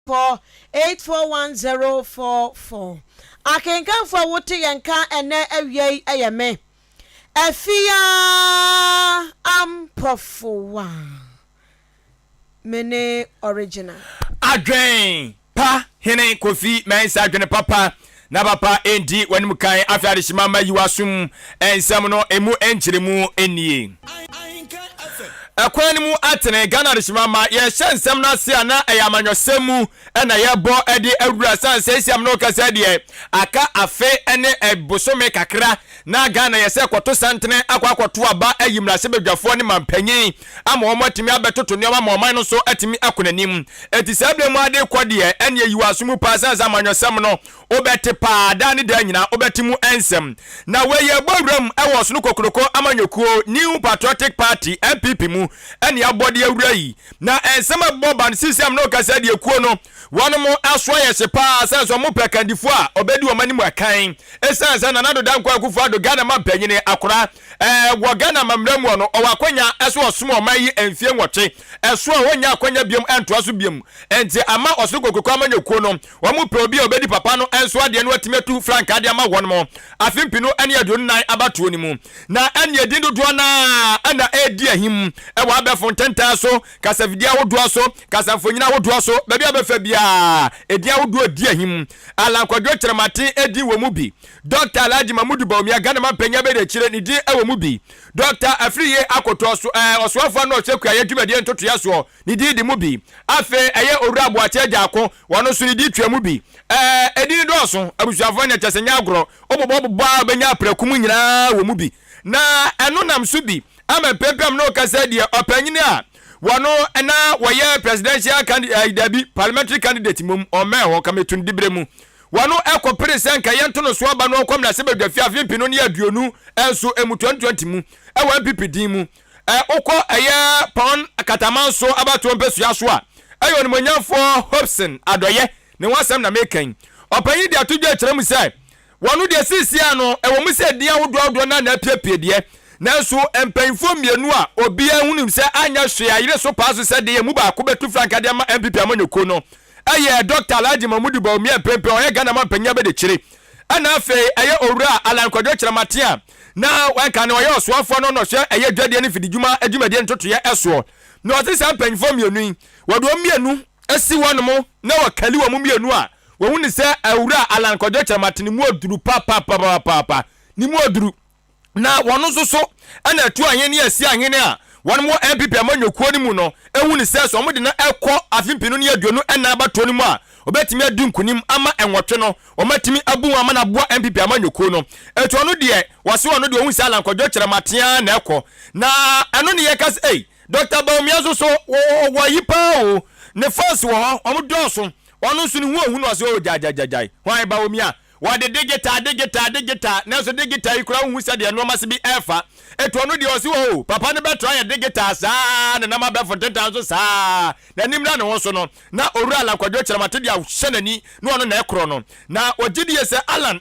841-044. Ahenkan for wote yanka ene awie ayeme. Afia ampofowa. Mene original. Adwen pa hene kofi mensa adwen papa na papa endi wanimu kan afia de shimama yiwasum ensam no emu enchiremu enie. Akwani mu atene Ghana de shimama ye hyensem na se ana eyamanyosemu na ye bo ede awura sanse siam no kasa de aka afe ene ebosome kakra na Ghana ye se kwoto santene akwakoto aba ayimrase bedwafo ne mampanyin ama omotimi abetoto ne ma oman no so atimi akonanim eti sabre mu ade kwode ene yiwasum pa sanse amanyosem no obete pa da ne da nyina obetimu ensem na we ye bowram ewo so no kokroko amanyokuo New Patriotic Party MPP mu ene abode awura yi na ensem aboban sisiam no kasa de ekuo no wonu mo aso yese pa sanso mo pekandifo a obedi o manimu akan esansa na nado danko akufo ado Ghana mampanyine akora wo Ghana mamramu no owakwanya eso osomo mayi emfie nwoche eso wonya akwanya biom entoa so biom enti ama osokokoko amanyekuo no wo mo probi obedi papa no enso ade no atimetu frank ade ama wonu mo afimpino ene adunan abatuo ni mu na ene edin dodo na ana edi ahim ewa abefo ntenta so kasavidia wodoa so kasafonyina wodoa so baby abefa bia edia wodoa di ahim alankwadwo kyeremate edi wo mu bi Dr. Alhaji Mamudu Baumia Ghana mampanya be de kyere ni di ewo mu bi Dr. Afriye akoto so oswafo na ochekua yedwumade ntoto yaso ni di mu bi afe eye owura aboache agako wono so ni di twa mu bi edi do so abusuafo na kyesenya agro obobo benya aprakum nyina wo mu bi na eno nam so bi ama pempem no kasa die opanyine a wono na woye presidential candidate parliamentary candidate mum omeho kametun dibremu wono ekopere senka yentono so aba no komna sebedwafia afipino ne aduonu enso emu 2020 mu ewa MPP din mu okọ eye pon akatamanso abato mpesu aso a ayo ni monyafo Hobson adoye ne wasam na mekan opanyi de atudwa kyerem sai wono de sisia no ewo mu se dia wodo na apiepie de nanso empanfo mienu a obia hunim se anya hwe ayire so paaso se de mu ba ko betu franka de ma MPP amanyoko no aye Dr. Alhaji Mamudu Baumia pempe oye Ghana mampanya be de kyere ana afe aye owura alankwadwo kyerematea na wanka ne oye oswafo no no hwe aye dwade ne fidijuma adwumade ntoto ye eso na ozisa empanfo mienu wodo mienu esi wonom na wakali wo mienu a wo huni se owura alankwadwo kyeremate ne mu oduru papa ni mu oduru na wono soso ana atu ahene asi ahene a wono mo MPP amanyokuo ni mu no ehuni se so mo de na ekọ afimpinu ne aduonu ena abato ni mu a obetimi adunkunim ama enwotwe no omatimi abu ama na boa MPP amanyokuo no etu ono de wase wono de ohun se alankwadwo kyerematea na ekọ na eno ne yekas Dr. Baumia so wo yipa o ne first wo omo doso wono so ni hu ohun no se o jajajajai hwan Baumia wade digital na so digital ikura hu se de no mase bi efa etu ono de osi wo papa ne betra ya digital saa na ma be fontenta so saa na nimra ne ho so no na owura alankwadwo kyeremate de ahyenani no ono na ekro no na ogidie se Alan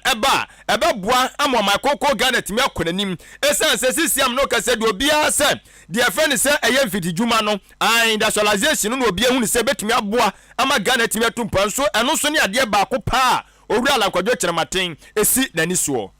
ebeboa amoma kokko Ghana timi akonanim esense sisiam no kase de obia se de friend se eye mfidijuma no industrialization no obia hu se betimi aboa ama Ghana timi atumpan so eno so ne ade ba ko pa owura alankwadwo kyerematen esi nani so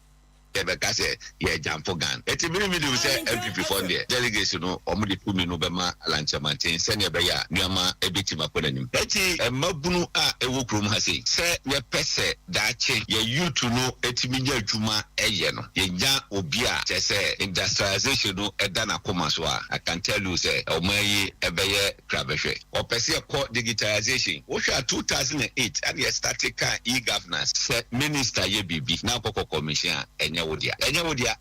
Ebeka se ye jampo gan. Eti mimi se MPP fonde delegation no omudi pumi no bema lanchamantin se ne beya nyama ebiti makonanim. Eti mabunu a ewo krom ha se ye pese daache ye youth no eti minya adwuma eye no. Ye nya obi a se industrialization no eda na koma so a I can tell you say omayi ebeye krabehwe. Opese ko digitalization. Wo hwa 2008 and ye started kan e-governance se minister ye bibi na kokko commission enya wodia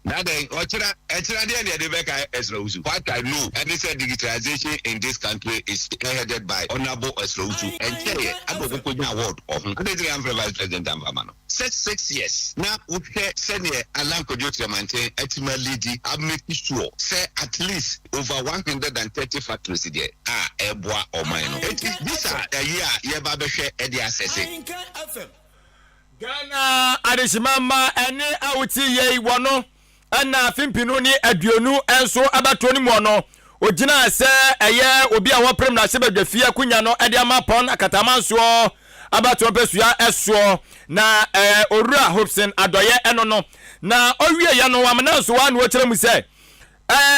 na den ochira de beka Esrausu. What I know and they said digitalization in this country is headed by Honorable Esrausu and Keye Agogonya award of Vice President Ambamano 6 years now we senior Alankodwo Kyeremate etima lady I'm making sure say at least over 130 factories there eboa omano this are a year yeba behwe e dey assessing Ghana adishimama ene awuti ye wono ana fimpinu ni aduonu enso abato ni mu no ogina se eye obi a wo prem na se badwafie akunya no ede ama pon akatamanso abato pesua eso na Owura Hobson adoye eno no na owie ya no amna so wa no kire mu se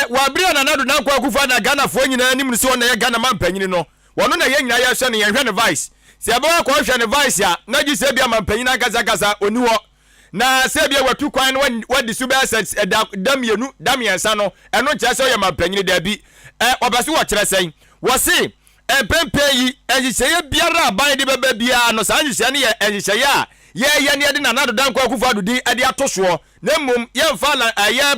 wabria na nado na kwa kufa na Ghana fo nyina anim no se wona ye Ghana mampanyini no wono na ye nyina ye hwe ne ye hwe ne vice se aba kwa hwe ne vice ya na gi se bia mampanyina gaza oni wo na se bia watu kwan no wadi su be assets damienu damiensa no eno kire se ye mampanyini da bi obase wo kire sen wo se pempe yi ehihye biara aban de beba bia no sa ehihye ne ye ehihye ya ye ne de na nado dan kwa kufa dudi ade atoso na mum ye mfa la ye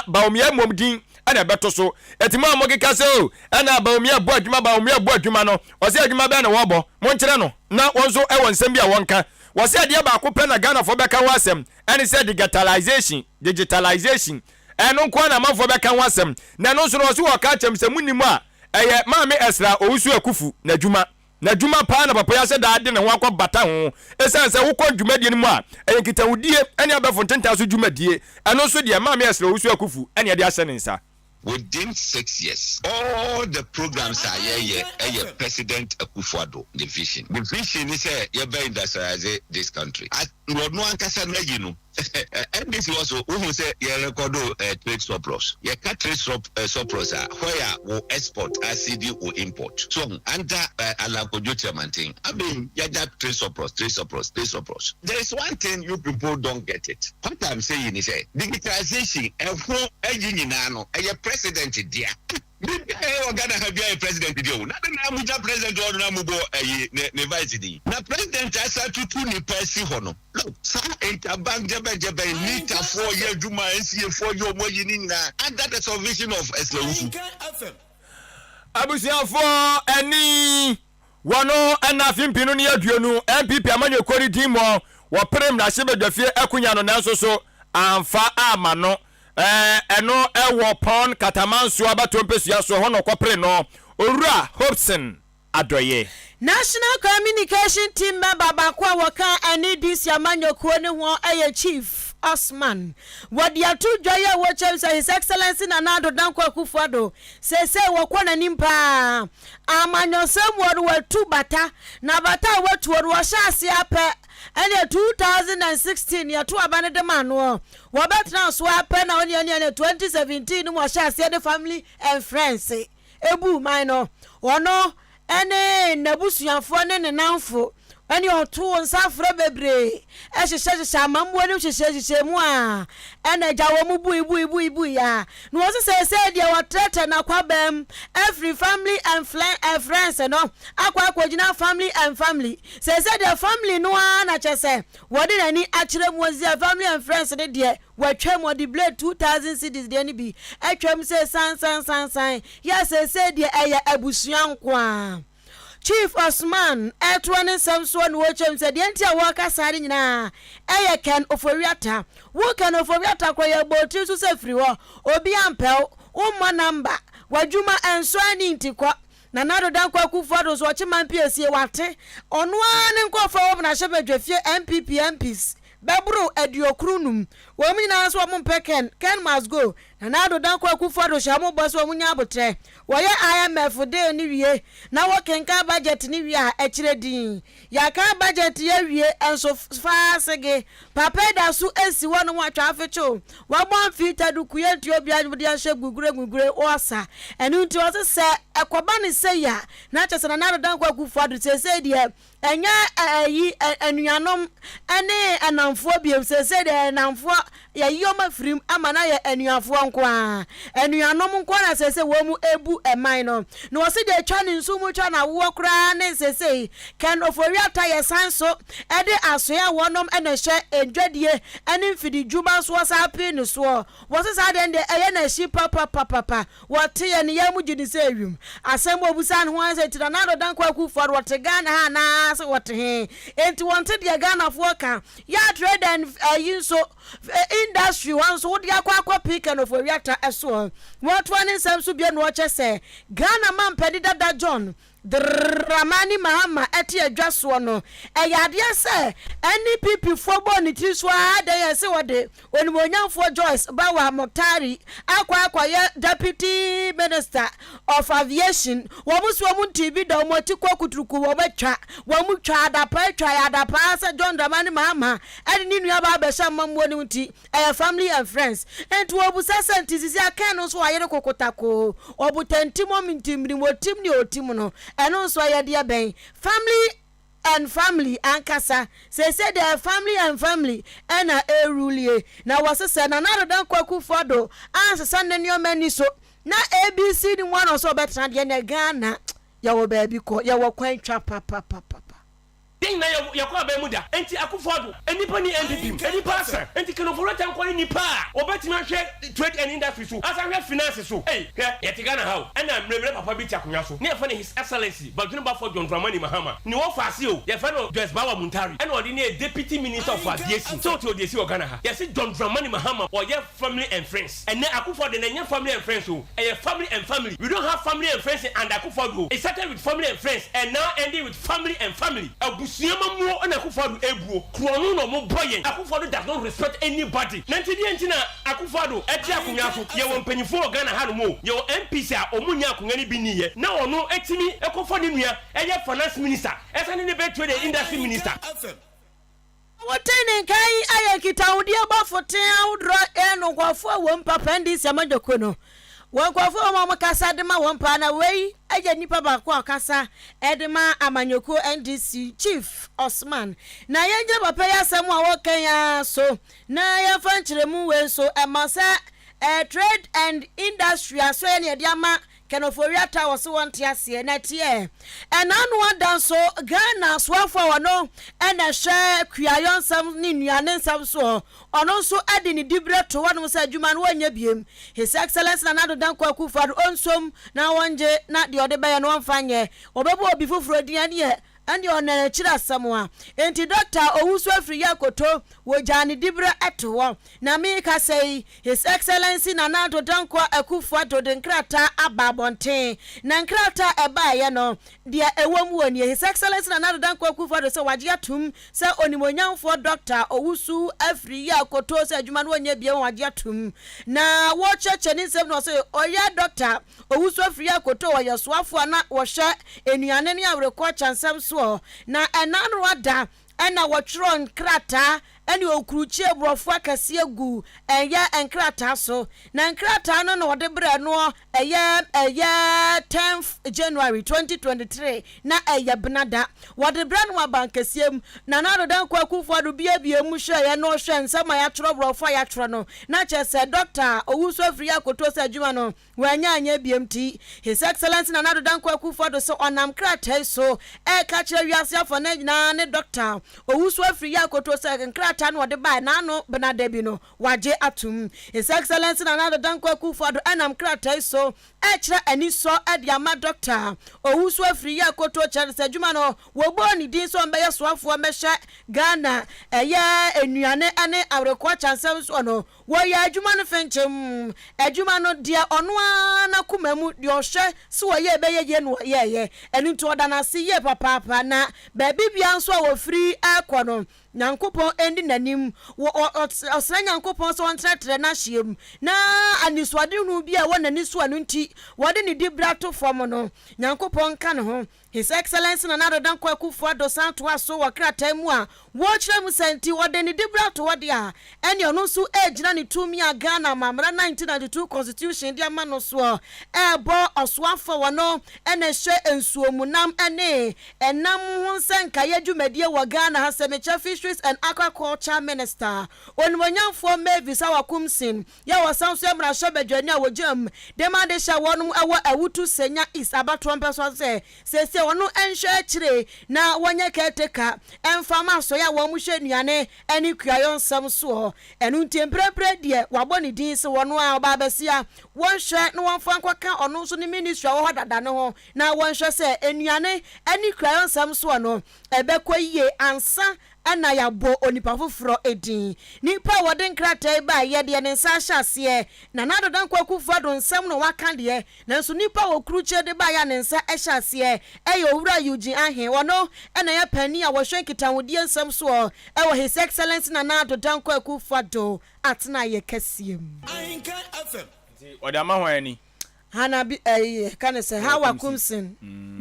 baomye mum din ana beto so etima amogika se o ana baomye bo adwuma no o se adwuma be na wo bo mo nkire no na wonso e won nsem bia wonka wo se ade ba ko pe na Ghana fo beka wasem ene se digitalization eno nko na mafo beka wasem na no so no so wo ka chem se munimu a eye maame Esra owusu akufu na dwuma pa na papa ya se da de ne ho akọ bata ho esanse wo kọ dwumadie ni mu a eye kitawudie ene abafo ntenta so dwumadie eno so de maame Esra owusu akufu ene de ahye ne nsa. Within 6 years, all the programs are President Akufo-Addo, the vision. The vision is industrialize this country. And this also who say record trade surplus. You cut trade surplus where we export RCD or import. So under Alakojo chairman thing, I mean that trade surplus. There is one thing you people don't get it. What I'm saying is digitalization president dia. Ghana have a president video. Na Abuja president or na mubo ne vice di. Na president asa tutu ni pesi hono. Look, sa interbank jebe nita 4 year juma NCA 4 year mo yini na. And that is a vision of Eslawusu. Abusiafo eni wono anafim pinu ni aduonu MPP amanyo kori dimo wo prem na shebe dafie akunya no nanso so amfa amano eno ewo pon katamanso abatompesia so hono kwapre no Owura Hobson adoye National Communication Team member bakwa waka ani dis yamanyokuo ne ho eye Chief Osman wadi atu dwaye wo chem His Excellency Nana Dankwa Akufo-Addo sese wokwa nanim pa amanyosem woru watu bata na bata watu woru washase ape ene 2016 ya tu abane de mano wabetna so ape na oni 2017 mo shase de family and friends ebu mino ono ene nabusuafo ne nanfo ene oto nsafra bebre ehyehyehye amambo ne hyehyehye mu a ene jawo mu bu ya no wo se dia watrete na kwabem every family and friends no akwagina family and family se dia family no na chese wodi nani akire mu ozia family and friends ne de watwem wodi blade 2000 cedis de ni bi atwem se san ya se dia eya abusuan ko a Chief Osman etwane samso no wochem se de ntia waka sare nyina eye Ken Oforiata wo Ken Oforiata kwaye boti so se firi ho obi ampel umma number wadwuma enso ani ntikwa na Nana Dankwa Akufo-Addo so chiman piesie wate ono ane nkofo wo na hye badwafie MPs Babru ediokrunum wo nyina so mo mpeken Ken must go na Nana Dankwa Akufo-Addo shamo boso wo nya abotre wo ye IMF de ni wie na wo kenka budget ni wie a ekire din ya ka budget ye wie enso faasege papeda su esi wo no watwa afecho wo bon fita dukuye nti obi anbudi ahye gugure osa enu nti wo se ekoba ni se ya na chese na Nana Dankwa Akufo-Addo se die enya ayi anuanom ene anamfo biem se de anamfo ya yoma frim amana ya anuafo nko a anuanom nko na se wo mu ebu eman no na wo se de twa ne nsumu twa na wo kra ne se Ken Oforiata ye sanso ede asoya wonom ene hye edwadie ene mfidi djuma so sa pe ne so wo se sa de eye na hyi papa wo te ye ne yamu gidi se ewum asem obusa ne ho anse ti na Nana Dankwa Akufo-Addo wo te Ghana ha na se wo te he enti wonte de Ghana fo ka ya trade and yinso industry wan so de akwa pick Ken Oforiata eso what one nsem so bia no che se Ghana man pedi dada John Dramani Mahama eti adwaso no eyade se NPP fo bo ni ti so ada ye se wode onimonyamfo Joyce Bawa Moktari akwa ye deputy minister of aviation wo muso mu TV da mo ti kwakuturuku wo betwa wo mu twa adapa se John Dramani Mahama eni ni nua ba be sha mammo ni nti family and friends enti wo bu sasenti sisi akan no so ayere kokotako obutantimo mintimri motim ni otim no eno so ayede ben family ankasa say the family and family ena erulie na wasese na narodan kwaku fodo ansesa ne mani so na ABC ni one so betra de na Ghana ya wo baabi ko ya wo kwan twa papa Ding na yakwa ba mu da enti akufo enipa ni NPP enipa sa enti kenoforata nkwani nipa obetima hwe trade and industry so asa hwe finance so yetigana how ana mremre papa bi ti akonya so ne fa ne his excellency Badunu Bafo John Dramani Mahama ni wo fa se o ye fa no Joyce Bawa Montari ana odi ne deputy minister of aviation so to odi si Ghana ha yes John Dramani Mahama or your family and friends and ne akufo de na family and friends so family and family we don't have family and friends and akufo it started with family and friends and now ending with family and family Siama mo na akufado ebuo krono no mo boyen akufado does not respect anybody nanti die ntina akufado eti akonya so ye won panyifo Ghana ha no mo ye MPC a omunya akonya ni bi niye na ono etimi ekofo ni nua eye finance minister esane ne be trade industry minister wotene kai ayekita udi abafote awdro eno kwafo wo mpapa ndi sia majoko no wankofo mo kasa de ma wompa na wei aje nipa ba kwa kasa edema amanyoko NDC chief Osman na yenje papa ya samu a wokan ya so na ya fanchiremu we so amasa trade and industry so ye ne diama Kenoforia Tower so want ase na tie enanu adan so Ghana swafo wono ena hwe kuayon sam ni nuane sam so ono so ade ni dibre to wono so adwuma no wanya biem his excellence na nado dan kwa kufado onsom na wonje na de ode baye no wonfanye obebu obi foforo dia ne andi onere chira samwa enti doctor owusu afri yakoto wojani dibra eto na me ka say his excellency na nado dankwa akufado de nkrata ababonten na nkrata ebaye no de ewom woni his excellency na nado dankwa akufado se waje atum se onimonyamfo doctor owusu afri yakoto se adwuma no nya bia waje atum na wo cheche ni sem no se oya doctor owusu afri yakoto wo yesoafo na wo hwe enuane ne awrekọ chansam na enanu wada ena wotron krata eni okuruchie brofo akase gu eye enkrata so na enkrata no no wode bre no eye 10th January 2023 na eye benada wode bre no abankasiem na nado dan kwakufodo bia mu hwe ye no hwe nsama ya tro brofo ya tro no na chese doctor owuso afri akoto sa adwuma no wanya anya BMT his excellency na nado dan kwakufodo so onam krata so ka kire wiase afọ na nyina ne doctor owuso afri akoto sa enkrata tan wode ba na no benada bi no waje atum his excellency na nado dan kwakufodo anam krata so kire ani so adiama doctor owusu afri yakoto kire se adwuma no wobo ni din so mbe yesoafo mehye Ghana enuane ane awrekọ chansem so no wo ya adwuma no fenchem adwuma no dia ono na kumamu de ohwe so wo ye beye no ye eni to oda na se ye papa na ba bibia so wo free akono Nyankopon endi nanim osra Nyankopon so wontratre na hiem na aniswade nu bia wona niso anu nti wode ni dibra to fom no Nyankopon ka ne ho his excellency na nado dan kwakufu ado santo aso wakrata mu a wo kire mu senti wode ni dibra to wode a eni ono so ejina ni tumi a Ghana mamra 1992 constitution dia ma no so ebo oswafo wono ene hwe ensuomunam ene enam ho nsanka yadwumadie wo Ghana ha semecha fisheries and aquaculture minister onimonyamfo Mevisa Wakumsin ya wasanso emra hwebadwani a wojam dema de sha wonum awo awutu senya is abato mpeso se wono enhwe akire na wonye keteka emfama so ya wo mu hwe nuane ani kuayon sam so enu ntemprepre die waboni din se wono a oba besia wonhwe no wonfa nkwaka ono so ni ministry wo dada ne ho na wonhwe se enuane ani kuayon sam so no ebekọ yie ansa ana ya bo onipa foforo edin nipa wode nkrata ba ye de ne nsa hyase na nado dan kwakufu ado nsam no waka de nanso nipa wo kruche de ba ya ne nsa hyase eyo owura yuji ahen wono ana ya pani a wo hwenkita wodi nsam so e wo his excellence na nado dan kwakufu ado atna ye kasiem Ahenkan FM odi ama hwan hana bi kan say hawa kumsin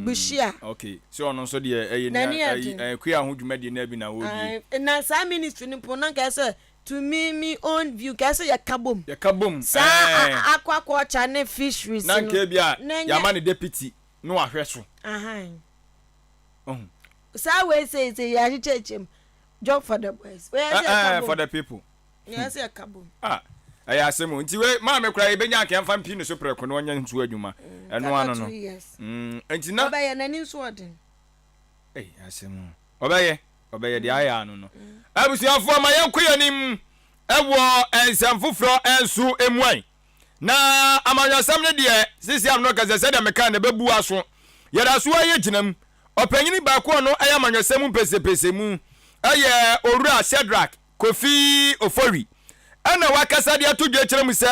bushia okay so ono so de kuya ho dwumade na bi na wo bi na sa ministry ni pon na say to me own view ka say ya kabom sa akwa cha ne fisheries na nke bia ya ma ne deputy no ahwe so sa we say ya chechem job for the boys for the people yes ya kabom aya asemu nti we ma me kura ibenya akemfa mpi no so preko no onye ntu adwuma eno ano no nti na obaye nani nso odin asemu obaye de aya ano no abusuafo ma yenkoya nim ewo ensamfofro ensu emuan na amanyasam ne de sisi am no kase de meka na bebu aso yeda so aye ginam opanyini ba ko no aya amanyasam pesepese mu aye owura Shadrack Kofi Ofori ana wakasa de atodwe kire mu se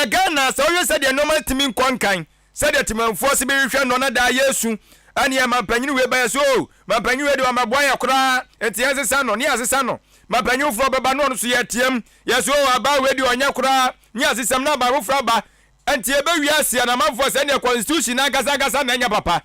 Ghana so yo se de normal timi nkonkan se de timanfo se be hwehwe no na da Yesu ani e mampanyini we ba so mampanyini we de ma boan yakora etie sesa no ne asesa no mampanyini fro beba no so ye tiem yeso aba we de onya kora ni asesam na ba fro ba enti e be wiase na manfo se ne constitution na gasa na nya papa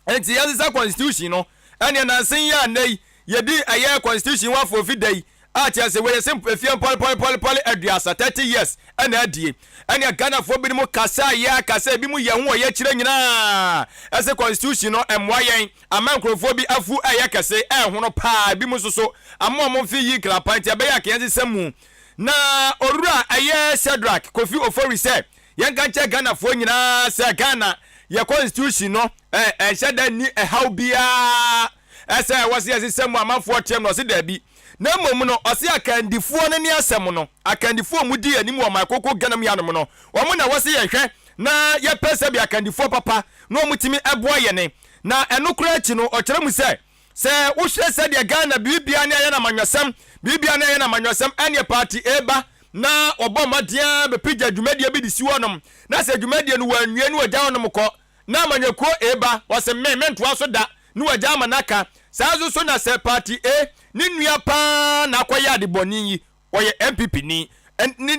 enti asesa constitution no ani na sen ya nei ye di aye constitution wa for fidai ati se we simple fie pol aduasa 30 years ana adie ana Ghana fo bi mu kasa ya kasa bi mu ye ho ye kire nyina ase constitution no emwa yen amankrofo bi afu aye kase hono pa bi mu soso ammo fi yi krapa nti abeya ke semu na orura aye Shadrack Kofi Ofori se yen kan che Ghana fo nyina se Ghana ye constitution no sheda ni how bia ase wase semu amanfo tem no se da bi na mmom no ose akandifuo ne ne asem no akandifuo mudi anim wo makoko ganam yanom no wo na wose ye hwe na ye pese bi akandifuo papa no mutimi eboa ye ne na enokura achi no o kire mu se wo hwe se de Ghana bibia ne ye na manwasam bibia ne ye na manwasam ane party eba na obomadia be pija dwumadie bi disi wonom na se dwumadie no wanwie no wagya wonom ko na manyako eba wose mentoa so da no wagya manaka sazo so na se party ni nua pa na akoya de boni yi oye MPP ni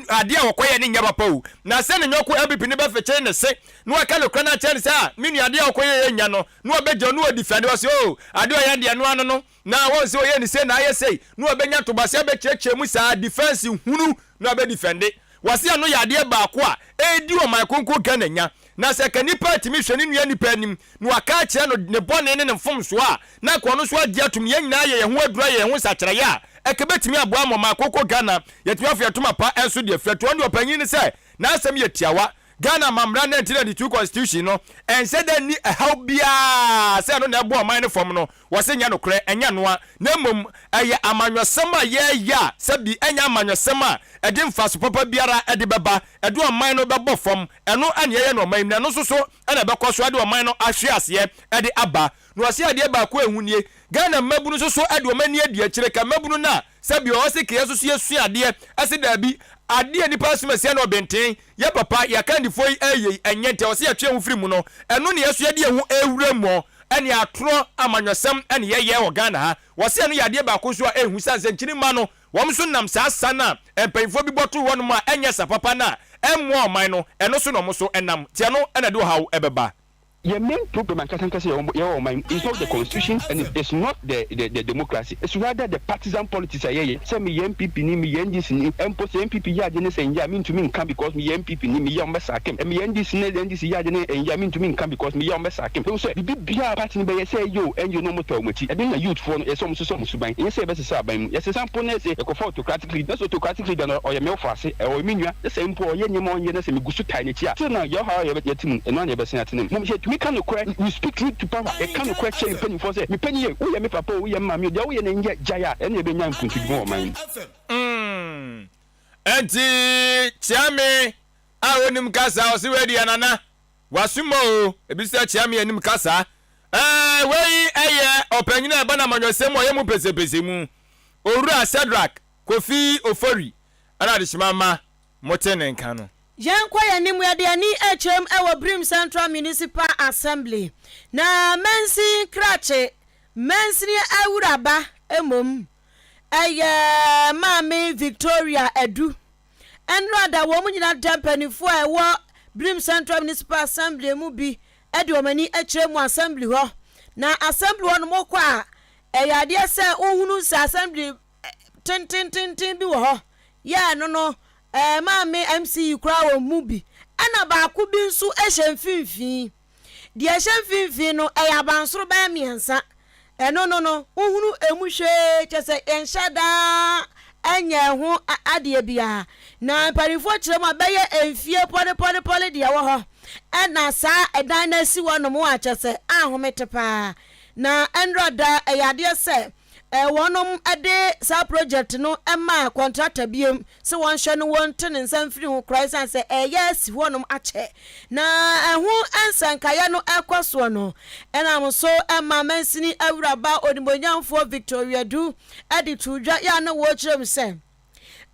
ade a wakoya ni nya papa o na se ne nyoko MPP ni be feche ne se no aka le kwana chen se a mi nua ade a wakoya ye nya no no obejo no odifade wo se o ade o ya de no ano no na wo se o ye ni se na aye sei no obenya to base be cheche mu sa defense hunu no obe defende wase ano ya ade ba ko a edi o my konko Ghana nya na se kanipa timi hwe ni nua nipa anim no aka kire no ne bone ne mfom so a na ko no so adi atum ye nyina ye ho adura ye ho sakire ya ekebetimi aboa mama akoko Ghana yetimi afiatuma pa enso de afiato ne opanyin ne se na asem ye tiawa Ghana mamra 1992 constitution no ense da ni how bia se no na ebo man ne fom no wose nya no kre enya noa na mom eye amanwasem a ye ya se bi enya amanwasem a edi mfaso papa biara edi beba edu man no bebo fom eno ane ye no man no so ena bekoso ade man no ahwe ase edi aba no wose ade ba ko ehunie Ghana mabunu so ade o mani adi akire ka mabunu na se bi o se ke yesu yesu ade ase da bi ade ni pasumase na obenten ye papa ya kandifo eye enyente o se ya twe hu mu no eno ne yesu ade ehu ewura mu ene atro amanyosem ene ye o Ghana ha wo se no yade ba ko so ehu sanse nkini ma no wom so nam sa na empanfo bi boto won mu a enye sa papa na emu oman no eno so no mo so enam tie no ene do hawo ebeba. Your main problem, is not the constitution and it's not the democracy. It's rather the partisan politics. Say me MPP ni me NDC ni post MPP ya jene say ya mean to me can because me MPP ni me yamba sakem. Me NDC ya jene ya mean to me can because me yamba sakem. So say the big party be say yo and you no mo tell much. I think a youth for no some suban. You say best say ban. Yes some pone say e ko for autocratically. That's autocratically done or ya me ofase e o minua. The same po ye nyemo ye say me gusu tiny chia. So now your how you bet yetim and one you be say atin. We can we speak truth to power. I can't question penny for say me penny we me papa we mammy dey we na jaya and you be nyam kuntu man. Enti chiame a onim kasa o se wedi anana wasumo ebi se chiame anim kasa Wei eye opanyina eba na manyosem o yemu pese mu. Owura Cedric Kofi Ofori ana de shimama motene nka no. Yankwa ya nimu ya diani HM ewa Brim Central Municipal Assembly. Na mensi krache, mensi ni awuraba emom. Eye mami Victoria Edu. Enrada womu njina jampeni fwa ewa Brim Central Municipal Assembly mubi. Edi wamani HM Assembly ho. Na Assembly wano mokwa. Eye diya se uhunu sa Assembly tin bi ho. Ya no. Maame MC kura wo mubi ana ba ku bi nso ehye mfimfin de ehye mfimfin no abansoro ba miensa no uhunu emuhwe chese enhyada anya ho ade bia na parifo kirem abaye emfie pole de wo ho ana sa edan na si wono mo achese ahomete pa na enroda eyade se wonom ade sa project no ema contractor biem se won hwe no won tene nsam firi ho Christ say yes wonom ache na ehu ansankaya no ekoso no enam so ema mansini awuraba odibonyamfo Victoria Du ade tudwa ya na wo kirem se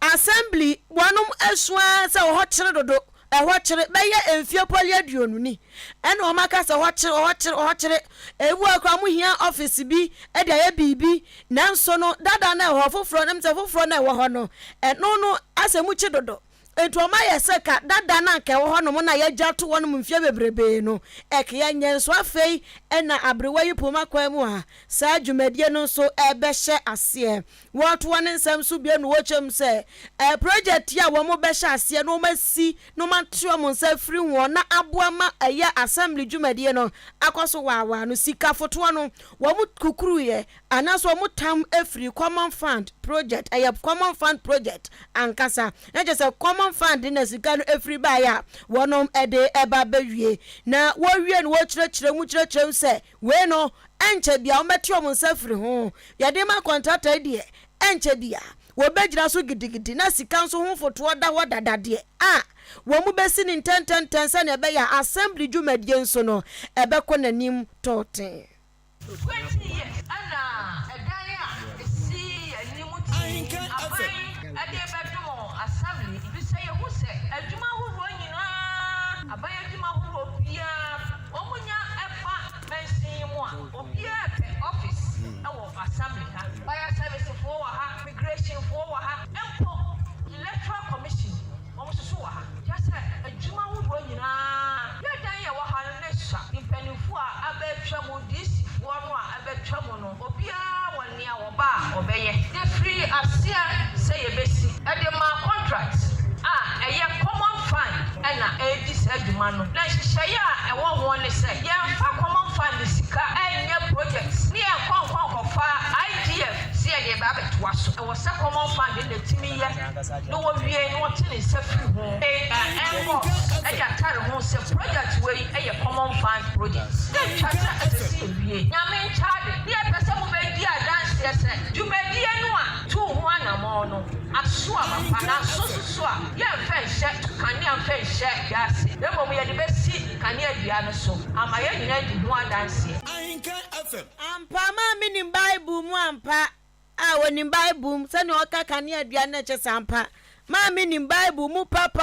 assembly wonom asua se ho kire dodo ehwakire beye emfie poliaduonu ni ene o maka se hwakire ewu akwa mu hia office bi e de ya bibi nanso no dada na ehwo foforo na mse foforo na ehwo ho no no asemu chi dodo entoma yeseka dada na nke wo ho no na ya gyato wo no mfie bebrebe no eke ya nyenso afei ena abrewa yipoma kwa mu ha sa dwumadie no so ebehye ase woto won nsam so bia no wochem se project ya wo mo behye ase no masi no matio mo nsa firi ho na aboama aya assembly dwumadie no akoso wawa no sika foto no wo mo kukuru ye anaso mo tam efiri common fund project aya common fund project ankasa na je se common fund na sika no efiri ba ya wonom ede eba bewie na wo wie no wo kyerɛ se we no enche bia o metio mo nsa firi ho yade ma contractor die enche bia wo begira so gidigidi na sika nso ho foto da wo dadade wo mu besi ni ten se na ebe ya assembly dwumadie nso no ebe kɔ nanim tote 20 years ana edaya si animu ti abai ade bedomo assembly bi se ye hu se adwuma horo nyina abai adwuma horo bia omunya efa mensin mu a obia pe office ewo assembly ha fire service for wa ha migration for wa ha empo electoral commission omususu wa ha just adwuma horo nyina ya dan ye wa ha ne sha impenifu a abetwa mu disi wonu a abetwa mu no obia woni a wo ba obeye the free asia say yebesi e de ma contract eye common fund na edis adwuma no na hyehyɛ a ɛwɔ ho ne sɛ yɛmfa common fund sika ɛnyɛ projects ne yɛnkɔnkɔnkɔ fa IDF si yɛde ba bɛtoa so ɛwɔ sɛ common fund ne timi yɛ no wɔ wie no wɔte ne nsa firi ho ɛnkɔ ɛde atare ho sɛ project wei ɛyɛ common fund projects ne twa sɛ ɛsɛsi ewie nyame nkyade ne yɛpɛ sɛ mobɛdi adanseɛ sɛ dwumadie no a to ho anamɔ no aso amapa na so a yɛmfa nhyɛ kanea mfa nhyɛ gase ebo mu yɛde bɛsi kanea dua no so ama yɛ nyina di ho adanseɛ Ahenkan FM ampa ma minim bible mu ampa wonim bible mu sɛ ne ɔka kanea dua na kyɛ sampa ma minim bible mu papa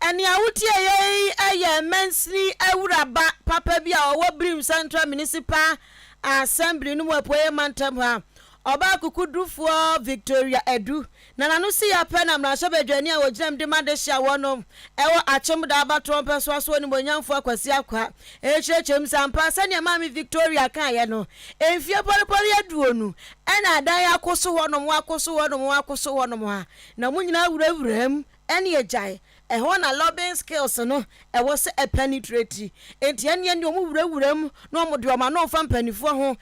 ene awutie yei aye mensri awuraba papa bi a ɔwɔ Brim Central Municipal Assembly no mu apoye mantam ha Oba kukudufuo Victoria Edu na nanu si ya pena mrasha bedwani a woginem de madehia wonom ewo achom da abato peso aso ni bonyamfo akwasi akwa echechem sampa sane mami Victoria kan ye no enfie polepole aduonu ena adan akoso wonom ha na munyina wurawuram ene agyae ehon na lobbying skills no ewo se penetrate enti ene ne omu wurawuram no omode oma no fa mpanifo ho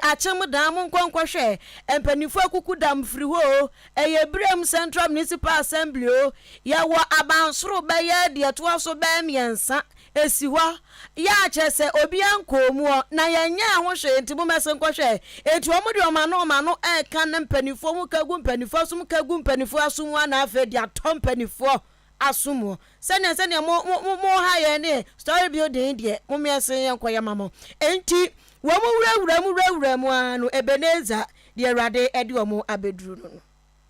achem da mo nkonkwohwe mpanifo akuku dam firi ho Brim Central Municipal Assembly ya wo abansoro be ya de to aso be miensa esi ho ya chese obi ankomu na yenya ahwohwe enti mo mesen kwohwe enti omode oma no kan mpanifo mu kagu mpanifo asum kagu mpanifo asum na afa de atom mpanifo asumo sene mo ha ye ne story building de mo me ase ye nkoya mamo enti wo mo wura mu anu Ebenezer de Awurade ede wo mo abeduru no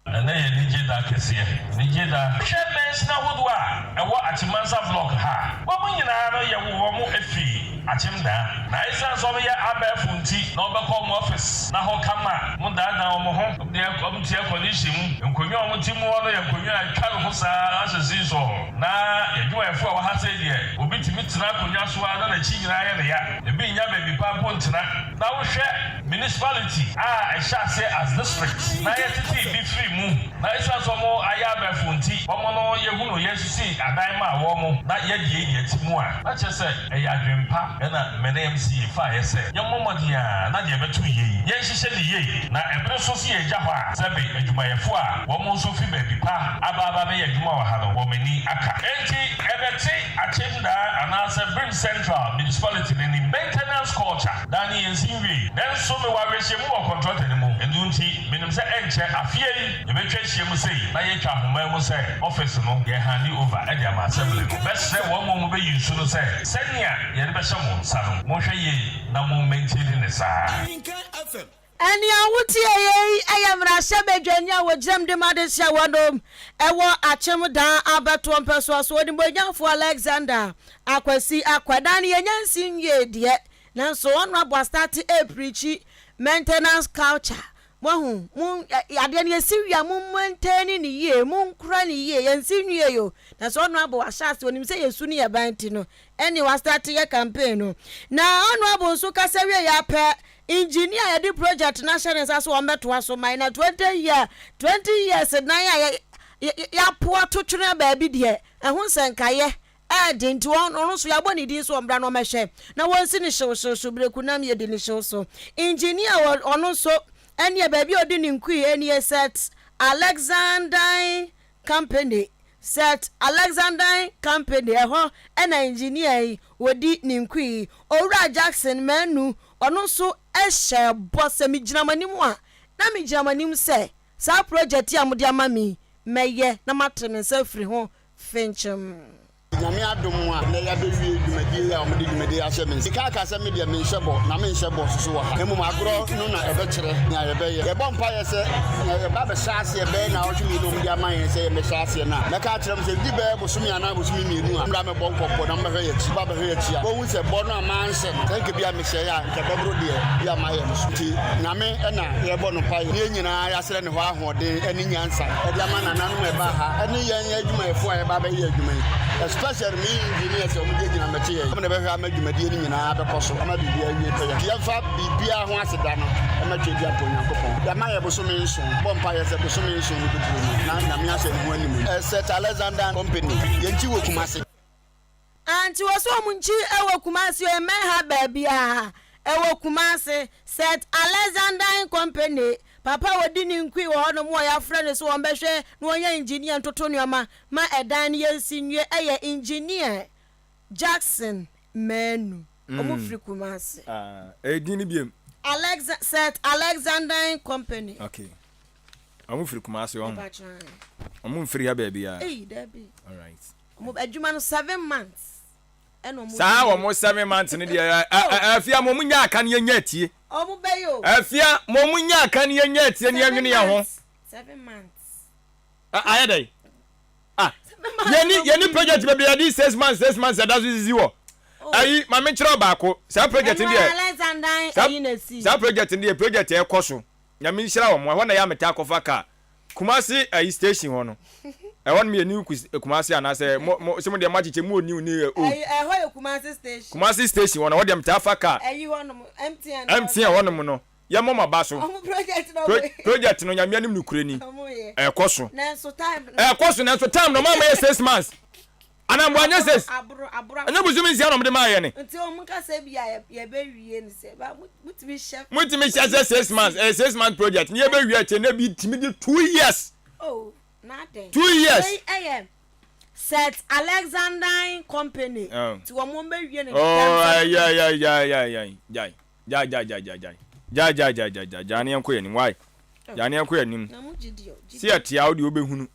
and then Nijida Kessia, Nijida, Shedmans now would and what at Mansa block ha. What when you know you will a fee at him there. Nice as over your Abba Funti, no back home office. Now, come on, Mundana, home, their committee condition, and Kunya Timo and Kunya Kalhosa as a season. Now, you have 4 hazard yet. Will be to meet Kunya Swan and a chicken area. The being your baby Papuntana. Now, share municipality. I shall say as district. Now, be free. Na isa so mo aya ba funti omo no ye hunu yesusi adan ma wo mo na ye die ye timu a na che se e ya dwempa na mena MC fa ye se ye momodia na de betu ye ye hihye de ye na ebre so si ye jaho a se be adwumayefo a wo mo so fi ba bi pa aba be ye adwuma wa ha no wo mani aka enti ebeti achimda anase bring central municipality ni maintenance culture dani yensinwi den so me wa rehye mu contract ni mu endunti minim se enche afie you may change him say, I say, office no, ye hand over at the assembly. Best say one moment be you should say, send ya, ye never some son, Moshe ye, no more maintaining the side. And ya wuti I am Rashabe Jenya with Jem de Madisha Wadom, Ewa Achemuda, Albert one person was waiting for Alexander. Aquasi Aquadani and Yansin ye, dear. Now so on was started a preachy maintenance culture. Moon, Yadian Syria, moon maintaining the year, moon cranny ye, and senior yo. That's honorable a shot when him say a Sunia Bantino. And you are starting a campaign. Now, honorable Sukasaria Yapa, engineer the project national as one met was so minor 20 years, and now ya poor to baby dear, and who sang Kaye. Adding to one also ya boni this one brand on my share. Now once in the show so be kunami the show so. Engineer or also and your baby or didn't queer any set Alexander Company set Alexander Company and engineer would did ninqui Ora Jackson menu or also a share boss semi Germanimwa. Nami Germanim say, Sa project yamudia mami, may ye no matter myself free home finchum. Nyame adomwa na ya be wie dwumadi ya omde dwumadi ahyem sika ka se media menhyebo na menhyebo so ha emu agro no na ebe kire na ye be ye bo mpa ye se na ye ba be shaase ye be na otwe mi no mde amaye se ye me shaase na na ka kire se di be bosumi ana bosumi mienu a mra me bo nkoppo na mbe ye chi ba be ye chi a bo hu se bo no amanse tanke bia me hye ya nke babro de ya maye no ti nyame na ye bo no pa ye nyina ya sere ne ho ahode ani nyansa e dia ma na nanu e ba ha ani ye adwuma efo a ye ba be ye adwuma especially me engineers o muje gina meche ye na be hwa amadwumadi ni nyina be koso ama bibia wie pe ya fa bibia ho aseda no ama twedi apo nyankopon ya ma ye bosome nso bompa ye se bosome nso ni bibia na na me ase ni ho animu set Alexander Company ye nchi wo kumase anti wo so munchi e wo kumase e me ha ba bia e wo kumase set Alexander Company papa wodi ni nkwi wo no mo ya frene so won behwe no onya engineer ntoto nuama ma edan ye sinwe eye engineer Jackson menu omo firi kumase edin biem Alexander Company okay omo firi kumase omo firi ya baby ya Debbie all right omo adwuma no 7 months eno mo sa wo mo 7 months ni dia afia mo munya aka ne nya tie omo beyo afia mo munya aka ne nya tie ne anwene ya ho 7 months ayedai yeni project be be 6 months that is easy ayi ma me kire baako sa project ndi sa project ndi project e koso nya me nhira wo mo ho na ya meta akofa ka Kumasi ayi station ho no e won me ni Kumasi anase se mo de machiche mu oni ni ho ye Kumasi station ho no wo de meta afa ka ayi ho no MTN ho no no ye mo ma baso project no nya me anim nukure ni e koso na so time no mama ye 6 months anam wanya ses anya buzumi sia no mde ma ye ne nti o mun ka se bia ye be wie ni se ba mutimi chef 6 months 6 month project ni ye be wie che na bi timi di 2 years nothing 2 years set Alexander Company ti wo mo be wie ni ja ni enko ye ni why ja ni enko ye ni si atia wo de obehunu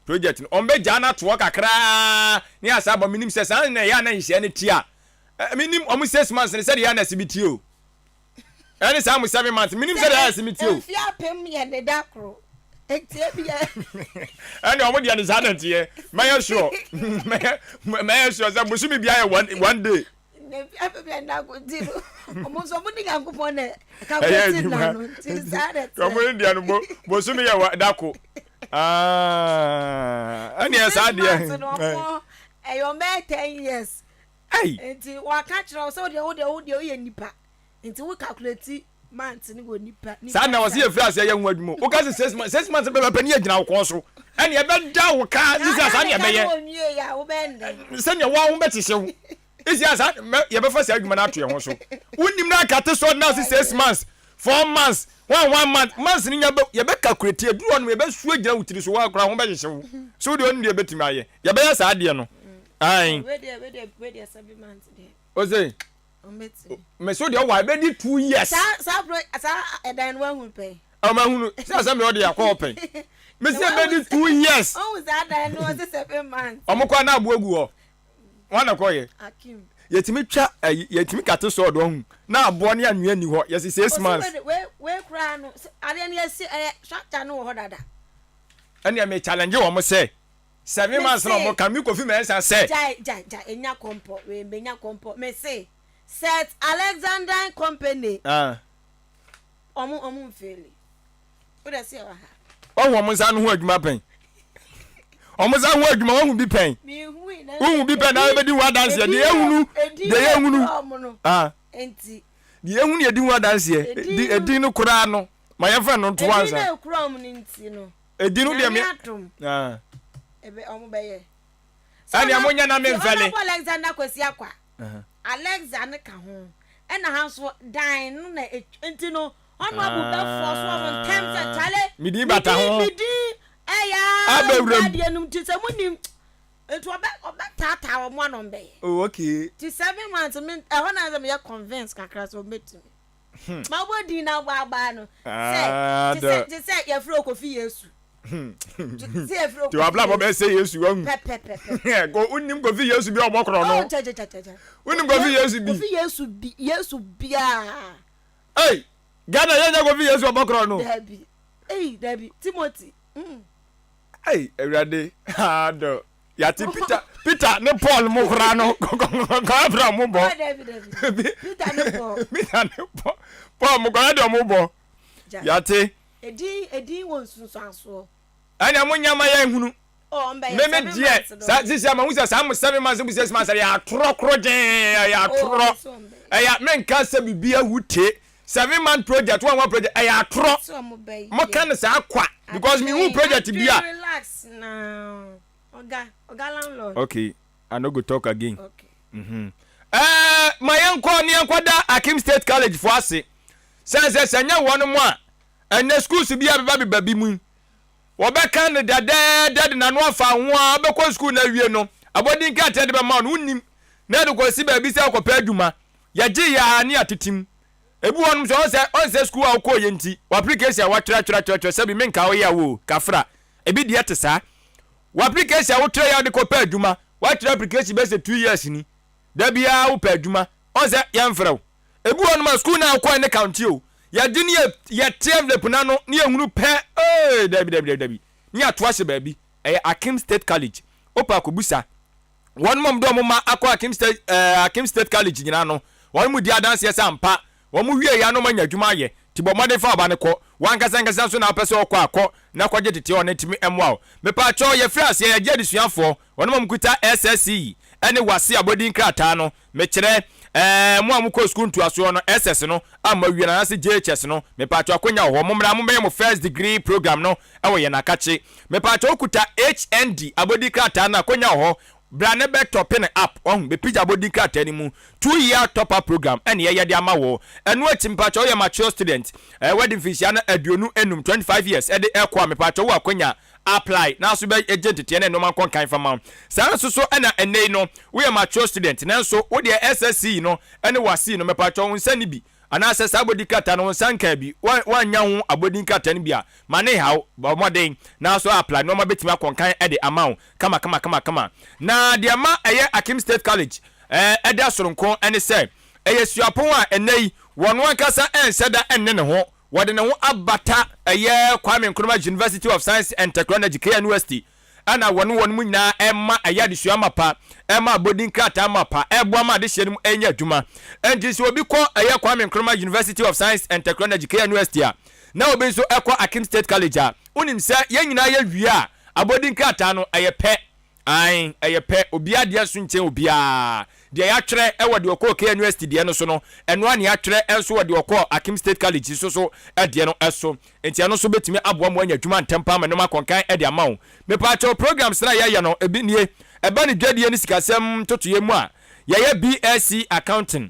project no ombe jana to kakra ni asa ba minim se san na ya na nhye ne tia minim omu 6 months ne se ya na sibiti o ene sa mu 7 months minim se ya sibiti o fi apem ye ne dakro etie bia ene omu dia ne sa na tie may sure may sure say busumi bia ye one day ne fi apem ye na go diro omu so mu ni yankopon ne ka go ti na no ti sa na tie omu dia no busumi ye dako ani asa dia eyo me 10 years ai enti wa ka kire so de o ye nipa enti we calculate months ni go nipa sa na wasi efra ase ye nwa dwumo o ka se 6 months be pani agina wo kon so ani e be da wo ka isi asa ni e be ye se ne wa wo be tihye wo isi asa ye be fa se adwuma na ato ye ho so wonim na akate so na 6 months 4 months 1 month months ni ye be calculate e duro no ye be su agina wutiri so wa kra ho be hye wo so de oni de betimi aye ye be ya sa ade no ai we dey 7 months there o say me so de wa be di 2 years sa edan wa hu pe o ma hunu sa me o de yakọ pe me say be di 2 years o za dan no 7 months o mo kwa na abu egu ho wana ko ye akim yetimi twa yetimi kate so do hu na abo ne anwea ni ho yes 6 months we kra no ade ne yesi structure no ho dada ene me challenge wo mo say 7 months no mo kan mi kofi me say ja enya kompo we menya kompo me say set Alexander company omu mfeli o da se wa ha o mo nsa no ho adwuma pen o mo nsa ho adwuma wo hu bi pen mi hu na wo bi pen na be di wa dance de ehunu enti de ehunu ye di wa dance edi no kura no ma ye fa no to ansa edi no kura mu ni nti no edi no de me ebe omu be ye ani amonya na me mfele Alexander kwesi akwa Alexander ka ho ena ha so dan no na enti no onu abu be force wo time se chale midi bata ho midi eya abewrem de num ti se munim etu oba tata wo mo no be oh okay ti 7 months me e ho na me convince kakra so metumi ma bodi na gba no se ye fro kofi Yesu ti wa bla bo be say Yesu wan go unim go fi Yesu bi obokro no unim go fi Yesu bia hey gana yenya go fi Yesu obokro no Dabi Timothy hey ewrade do ya ti Peter ne Paul mo kra no ko abra mo bo Peter ne Paul mo ko de mo bo ya ti edi won sunsanso anya munyama ya hunu o mbe me die sa sisi ama wusa sa mo 7 months bu 6 months ya tro krojen ya tro ya menka se bibia hute 7 month project one project ya tro mo kan sa akwa because me who project bia relax now oga landlord okay I no go talk again okay my uncle ni ankwada Akim State College for ase sense senya wonu mo a ene schools bia babi mu wobeka ne dada na no afa ho a obekọ school na wie no abodin ka tede be ma no unim na de ko si ba bi se akopa adwuma ya gi ya ni atetim ebu wonum so on se school a ko yenti application wa tra se bi menka wo ya wo kafra ebi de etesa wa application wo tra ya de ko pa adwuma wa tra application be se 2 years ni da bia wo pa adwuma on se ya mfrew ebu wonum school na ko ne county o ya dini ya envelope na no ni ehunu pe dabi ni atoa se baabi Akim State College opa ko busa won mom do mo ma akwa Akim State College nyina no won mu di adanse ya sampa won mu wie ya no manya dwuma ye ti bo mode fa ba ne ko wan kasa so na pese okọ akọ na kwaje tete on timi emwa me pa cho ye frase ya je disuafo won mom kuta SSC ene wase abodin krata no me kire mo amukọ school ntu aso no SS no amawie na se JHS no me pa cho akonya ho momra mo be mo first degree program no ewo ye na kache me pa cho kuta HND abodin krata na akonya ho brane be top in up on be pija body card any mu 2-year top up program ene ye de ama wo eno atimpa cho ye mature student wedding fees ya na aduonu enum 25 years e de ekwa me pa cho wo akonya apply na so be agent tie na no man kon kan fama san so ena enei no we mature student na so wo de SSC no ene wasi no me pa cho nsa ni bi anase sa abodi krata no sanka bi wanya ho abodi krata no bia mane hawo ba moden na so apply no ma betimi akonkan e de amount kama na de ama eye Akim State College eda soronko ene se eye suapon a enei wono ankasa enseda enne ne ho wode ne ho abata eye Kwame Nkrumah University of Science and Technology University ana wono mu nyina emma eye de suamapa emma bodin krata mapa ebo ma de hyenim enya adwuma enti se obi kɔ eye Kwame Nkrumah University of Science and Technology University a na obi nso ekɔ Akim State College a unim se ye nyina ye wia abodin krata no eye pɛ ai eye pɛ obi ade so nchen obi a de ya twere e wode okɔ University de no so no eno ane ya twere enso wode okɔ Akim State College so de no eso enti ano so betimi aboa mo anya dwuma ntempa ma no makonkan e de amawo me pa cho programs na ya no ebi nie eba ne dwadie ni sikasem totoye mu a ya BSc Accounting,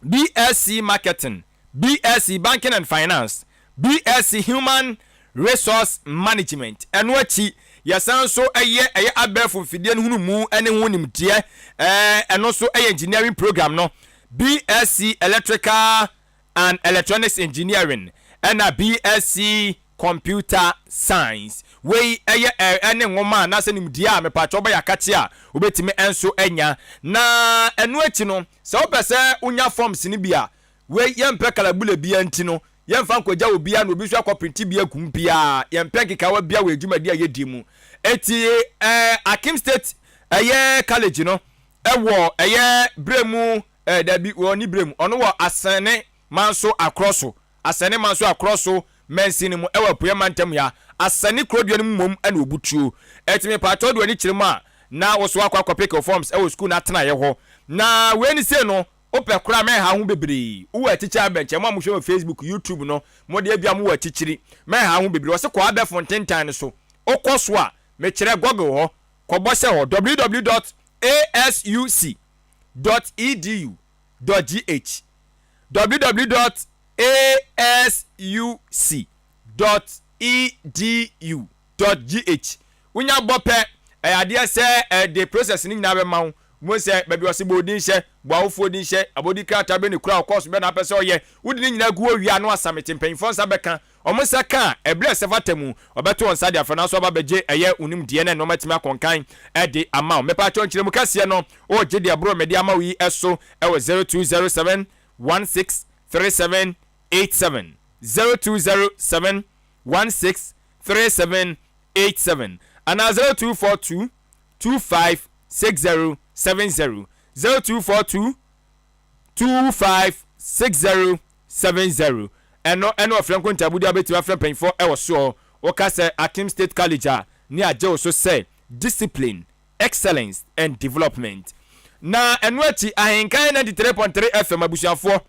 BSc Marketing, BSc Banking and Finance, BSc Human Resource Management eno achi yasan so eye abefo fidie no hunu mu ene ho nimtie eno so engineering program no BSc Electrical and Electronics Engineering and a BSc Computer Science we ene nwoma na se nimdie a me pa choba yakate a obetime enso enya na eno achi no se opese unya forms ni bia we yempe kalabule bia ntino yemfa nkogya obia na obi so akoprinti bia kumpia yempe kekawa bia we adwumadi a yedi mu eti Akim State college no ewo bremu dabi woni bremu ono wo asane manso akroso mensini mu ewa puye mantem ya asane krodio ni mum ena obutuo eti me pato do ni kirima na wo so akopeke forms ewo school na tena ye ho na we ni se no ope kura me ha ho bebre wo aticha benche mo amhwe Facebook YouTube no mo de bia mo wo atichiri me ha ho bebre wo se kwa be fontentan so okoso a me kire Google ho kobo se ho www.asuc.edu.gh www.asuc.edu.gh unya bope ade se the process ni nyina be ma mo se baby o se bodin hye boawofo din hye abodi krata be ne kura course be na pese oye wudi ni nyina gu owia no asamete mpanyfo nsa beka omo se ka eble se fatemu obeto on sade afana so ba beje eye unim de ne no matima konkan de ama me pa chonchire mu kase no o je de abro me de ama wi eso e 0207 163787 0207 163787 ana 0242 256070 0242 256070 eno ofrenko ntabudi abeti afren penfo e wo so o ka se Akim State College ni aje o so say discipline, excellence and development na eno ati Ahenkan 93.3 FM abusuafo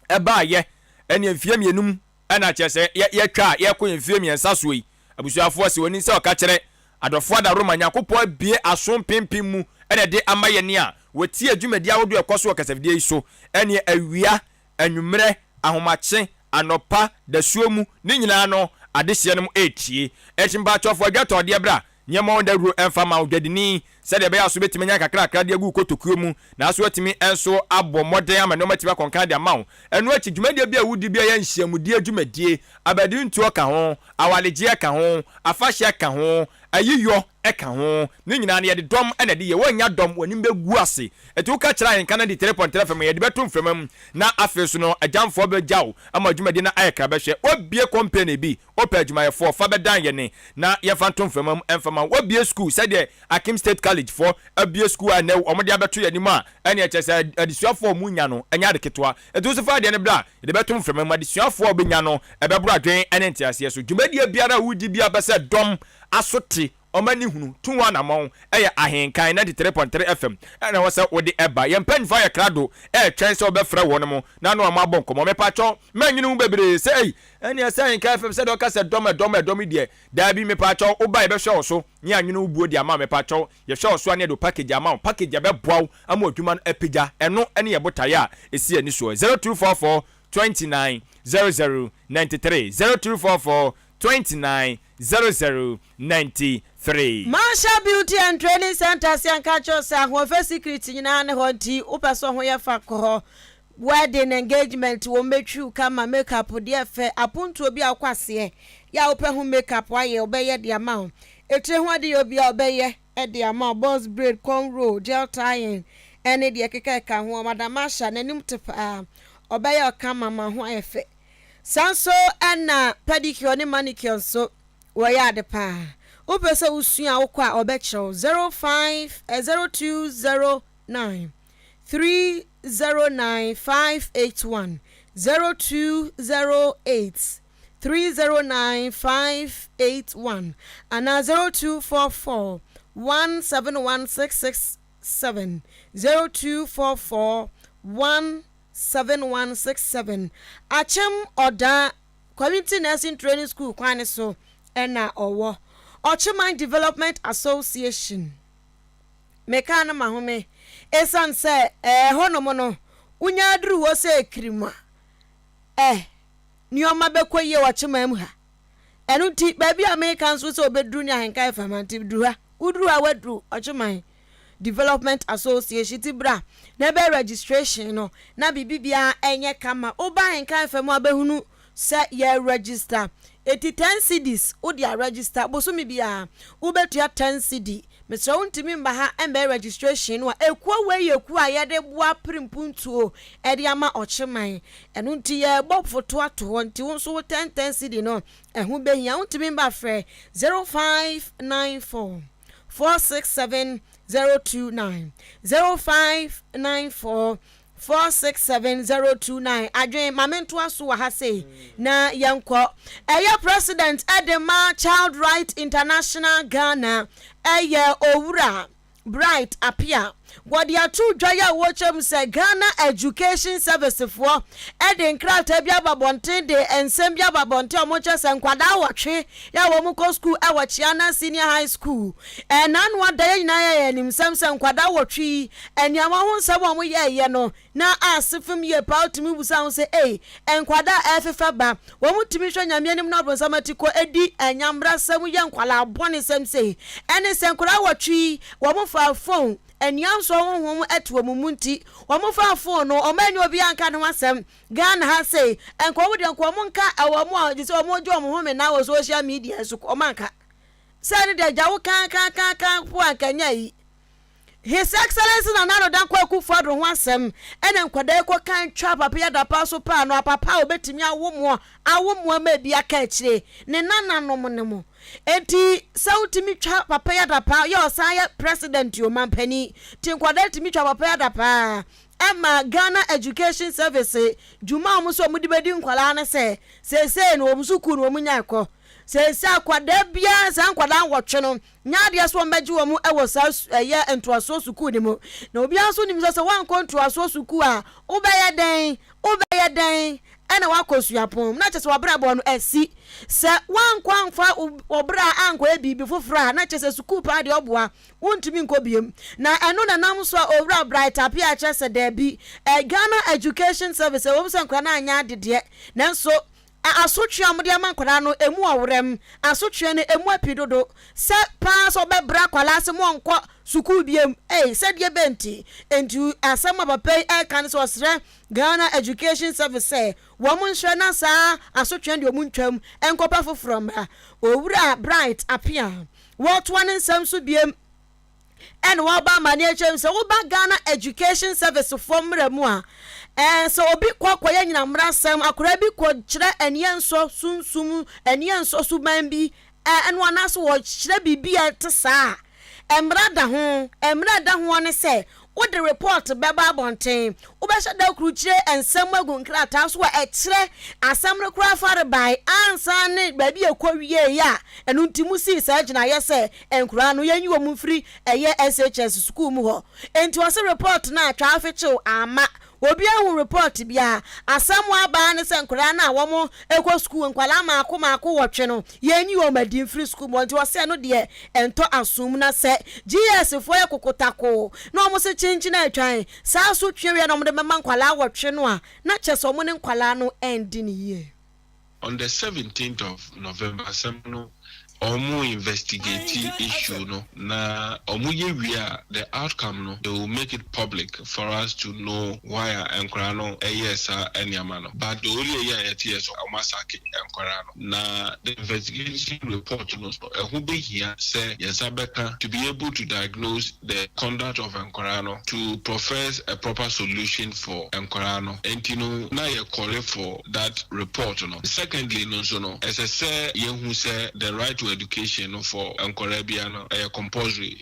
e ba ye ene mfie mienum ana chese ye twa ye ko mfie miensa so yi abusuafo se woni se o ka kire adofo da Roma nyakopo bie asom pimpim mu ene de amaye ne a wati adwumadi awodo ekoso o kasafidie so ene awia anwumre ahomache anopa da suomu ni nyina no adehye no etie etimba chofo adwato de bra nyema onda ru emfa ma odwadini se de be aso betime nya kakra de agu kotokuo mu na aso atimi enso abo moden ama no matiba konka de ama eno achi dwumadi bia wudi bia ya nhyiamudi adwumadie abadi ntuo ka ho awalegie ka ho afahye ka ho ayiyo eka ho ni nyina na ye de dom ena de ye wanya dom wanim begu ase etu ka kira Ahenkan 3.3 FM ye de betum framam na afeso no agyamfo be gyaw ama adwumadi na ayekra behwe obie company bi opa adwumayefo fa bedan ye ne na ye fantom framam emfama obie school said de Akim State College for abie school a na omode abeto ye nimu a ene echese adisuafo munya no enya de ketwa etu so fa de ne bra de betum framam adisuafo obenya no ebebro adwen ene ntiase so dwumadi biara wudi bia bese dom asote omani hunu tunwa na mon eye Ahenkan 93.3 FM na wasa wodi eba yempan fire krado twen se obefra won mo na no ma bonko mo mepacho manyinu bebre sei ene Ahenkan FM se do ka se dom die da bi mepacho oba be hwe so nya anwinu buo di ama mepacho ye hwe so ane do package ama package be boaw ama odwuma no epija eno ene ye botaya esi ani so 0244 29 0093 0244 29 0093 Marshall Beauty and Training Center sianka chose ahofo security nyina ne ho nti upeso ho ye fa ko wedding engagement wo metru kama makeup de fe apuntu obi akwase ya ope hu makeup wa ye obeye de ama etre hu de obi obeye e de ama boss braid cornrow gel tying ene de keka ho madam Asha nanim tepa obeye kama ma ho efe sanso ana pedicure ne manicure so wo ya de pa opese usua wokwa obecho 02009 309581 0208 309581 and 0244 171667 0244 17167 Achem Oda Community Nursing Training School kwane so ena owo Ochiman Development Association mekana mahome esan se honomo no unya aduru wo se krima nioma bekoye wachema mu ha enu ti baby American so se obeduru ni Ahenkan Famanti duru ha uduru ha waduru Ochiman Development Association ti bra na be registration no na bibibia enye kama oba Ahenkan Famu abehunu se ye register 10 CDs udia register bosumi bia ubetua 10 CD Mr. Untimi mba ha embe registration wa ekwa we yeku ayede bua primpuntuo ede ama Ochiman enu nti ye bob foto ato nti wonso 10 CD no ehu behia untimi mba frɛ 0594 467029 0594 467029 adwen mamento aso wa ha sei na yanko president Edema Child Right International Ghana owura Bright appear what the two dwaya watchem say Ghana Education Service for eden krata bia babonten de ensem bia babonten omoche se nkwada wotwe ya wo mu school Chiana Senior High School nan wada nyina ya nim sem se nkwada wotwe eniama ho nsem wo ye no na asefim ye pautimi busa ho se nkwada efefa ba wo mutimi hwa nyame nim na obonsamatiko edi enyamra sem ye nkwala abone sem se ene se nkwada wotwe wo mu fa phone enianso honhom etwo mumunti omofa phone no omanyo obi anka ne wasem Ghana ha say enko wodi enko mo nka awomo a dise omojo omohome na wo social media so omanka say de jawo kan po akanya yi His Excellency Nana Dankwa Akufo-Addo ho asem ene nkwada ekwo kan twa papa ya da pa so pa no papa obetimi awomo ma bi aka akire ne nananom ne mo enti sautimi twa papa ya da pa ya osaya president yo mampani ti nkwada timi twa papa ya da pa Emma Ghana Education Service juma omuso omudibedi nkwala na se no omusuku no omunya ekọ se akwada bia sa nkwada nwotwe no nyaade so mbaji wo mu ewo sa ye entoaso suku ni mu na obi anso nim se wan kontoaso suku a ubeye den ena wakosuapom na chese wabra bo no asi se wan kwanfa obra anko ebibi fofra na chese suku pa de oboa wontumi nkobiem na eno na nam so obra bright apia chese da bi Ghana Education Service wo se nkwa na anya adede nanso asotwe amde amankwara no emu awrem asotwe ne emu apidodo se pa so bebra kwala se mo nkọ sukuu biem se de benti entu asema papai kan so sre Ghana Education Service wo mun hwe na sa asotwe de omun twam enkopa foforo mra owura bright apia wo to ne nsam so biem en wo ba mani echem se wo ba Ghana Education Service for mramu a so obi kwakoya nyina mrasem akora bi ko kire enienso sunsum enienso suban bi eno anaso wo kire bibia tesa emrada ho ne se wo the report beba bonten wo be shada kruchire ensem agun krata so e kire asamre kura fare bai ansa ne ba bi ekwawie ya enu ntimu si sa gina yese enkura no yanyi wo mfiri eye SHS school mu ho enti wo se report na atwa afichiw ama obi ahun report bia asamu aba ne se nkura na wo ekwo school nkwala maako wotwe no yanyi wo madi free school mo nti wo se no de ento asum na se GS fo ekokotako no mo se chinchi na atwan sa so twe we no mo de mema nkwala wotwe no a na cheso mo ne nkwala no endi ne ye on the 17th of November, Omu investigate issue no na omu ye the outcome no they will make it public for us to know why enkorano yes any amano but the only year yes omasake enkorano na the investigation report no so who be here say yesabeka to be able to diagnose the conduct of enkorano to profess a proper solution for enkorano and you know na ye call for that report no secondly no so no as I say ye who say the right to education for Ankorabiano compulsory.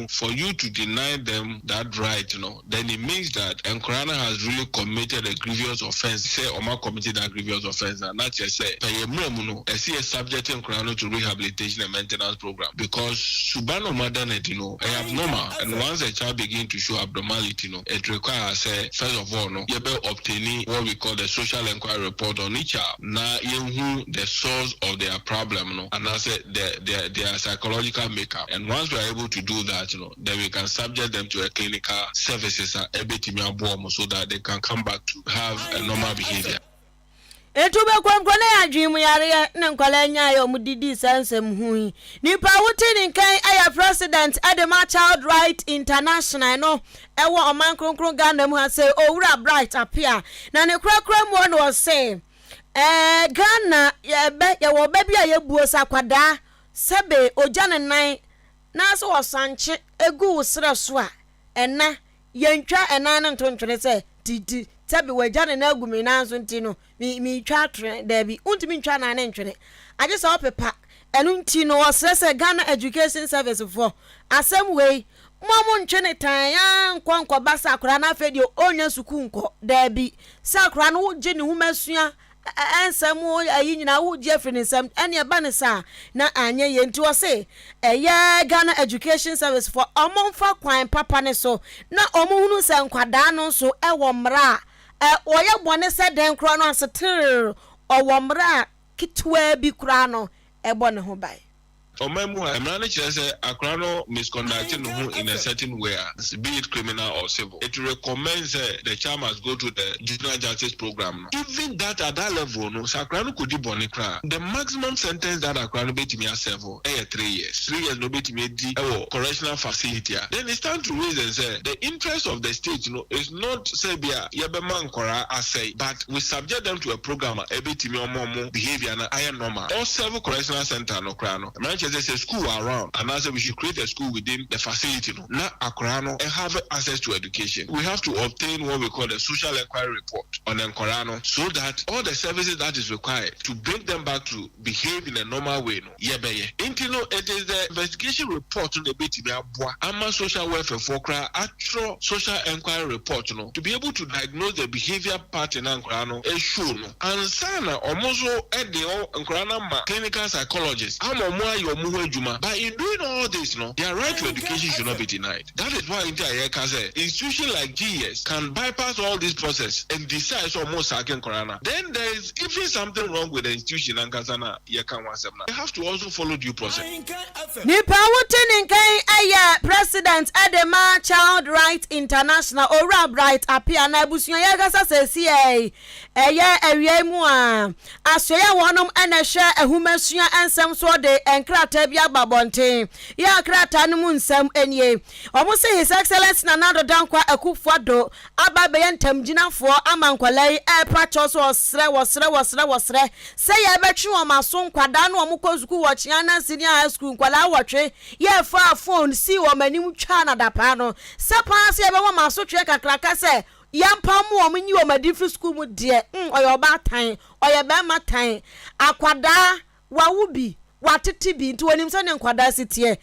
For you to deny them that right, then it means that Ankorana has really committed a grievous offense. Say Oma committed a grievous offense, and not just say I see a subject Ankorana to rehabilitation and maintenance program because Subano Madaneti, I abnormal, and once a child begins to show abnormality, it requires first of all, you better obtaining what we call the social inquiry report on each child. Now you the source of their problem, and I said their psychological makeup. And once we are able to do that, then we can subject them to a clinical services so that they can come back to have a normal behavior. Etube kwankwane adwimu yare na nkwala nya ya omudidi sansem hui nipa wuti nkan aya president Adema Child Right International no ewo oman kronkron Ghana mu ha say owura bright appear na ne krakra mu no say Ghana ye wo ba bia ye buo sakwada sebe ojane nan na so osanche egu usra so a ena yentwa ena na ntontwene se titi sebe wajane na agumi na nso ntino mi twa tre dabi untimi ntwa na na ntwene aje so pepa enu ntino osese Ghana Education Service for asem we momo ntwene tan ya nkwankwa basa akora na afedio onya suku nko dabi sakora no je ne humasua ensemu ayi nyina wo Jeffrey nsem ene eba ne sa na anye ye nti wo se eye Ghana Education Service for omonfa kwan papa ne so na omohunu se nkwada no so ewo mra oye bone se den kro no asetir owo mra kitwa bi kra no ebo ne ho bai Omemu Emrani say Akrano misconducting who in a certain way, be it criminal or civil. It recommends the child must go to the juvenile justice program. Even that at that level, no Sakrano could be bonikra. The maximum sentence that Akrano bet me a several 3 years. 3 years no bet me correctional facility. Then it's time to raise and say the interest of the state, is not Serbia Yabeman Kora I say, but we subject them to a program a bit more behavior and iron normal. All several correctional center no crano. There's a school around, and I said we should create a school within the facility. Now, Akorano have access to education. We have to obtain what we call a social inquiry report on Akorano, so that all the services that is required to bring them back to behave in a normal way. It is the investigation report on the BTB Ama social welfare for actual social inquiry report to be able to diagnose the behavior pattern in Akorano is shown. And Sana almost at the Akorano clinical psychologist. But in doing all this, their right to education should not be denied. That is why institutions like GS can bypass all this process and decide almost second corona. Then there is even something wrong with the institution and Kazana they have to also follow due process. Nipa wutin nkan aya President Adema Child Right International ora bright appear na busuya ya gasa sesi eye awie mu a asoya wonom ena hwe ahumasua ensem so de enkrata bia babonten ya krata no mu nsem enie omo say His Excellency Nana Dankwa Akufo-Addo ababe yentam ginafo amankwalai pracho so osre say ya betwe o maso nkwada no omo kozuku wo chiana senior high school nkwala wotwe ye fa phone si o manim twa na dapa no sepa se be wo maso twe kakraka se yampa mu o munyi o madifu school mu de oyo ba tan oyo be matan akwada wawubi watete bi nti wonim se ne nkwada sitie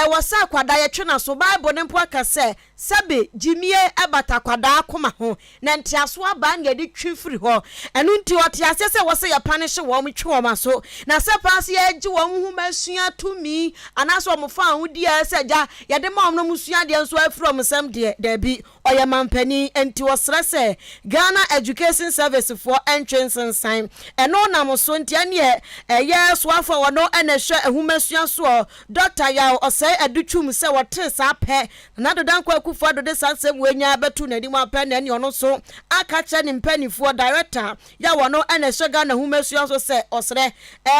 wasa akwada ye twe na so bible ne mpo aka se sabe jimie ebata kwada akoma ho na ntiaso aba na de twifiri ho enu nti otiase se wose ye punish wo mtwe wo maso na se pass ye gi wo hu masua tumi anaso mo fa hudi ya se ja ye de ma omno musua de nso afrom sam de da bi oye mampani enti wosre se Ghana Education Service for entrance and sign eno na mo so ntia ne ye so afọ wono ene hwe ehumesua so doctor ya osai adutwum se wote sa pe na dodan kwa kufu ado de sansem wenya betu na dim ape na ene ono so aka che ni mpanifo director ya wono ene hwe ga na humesua so se osre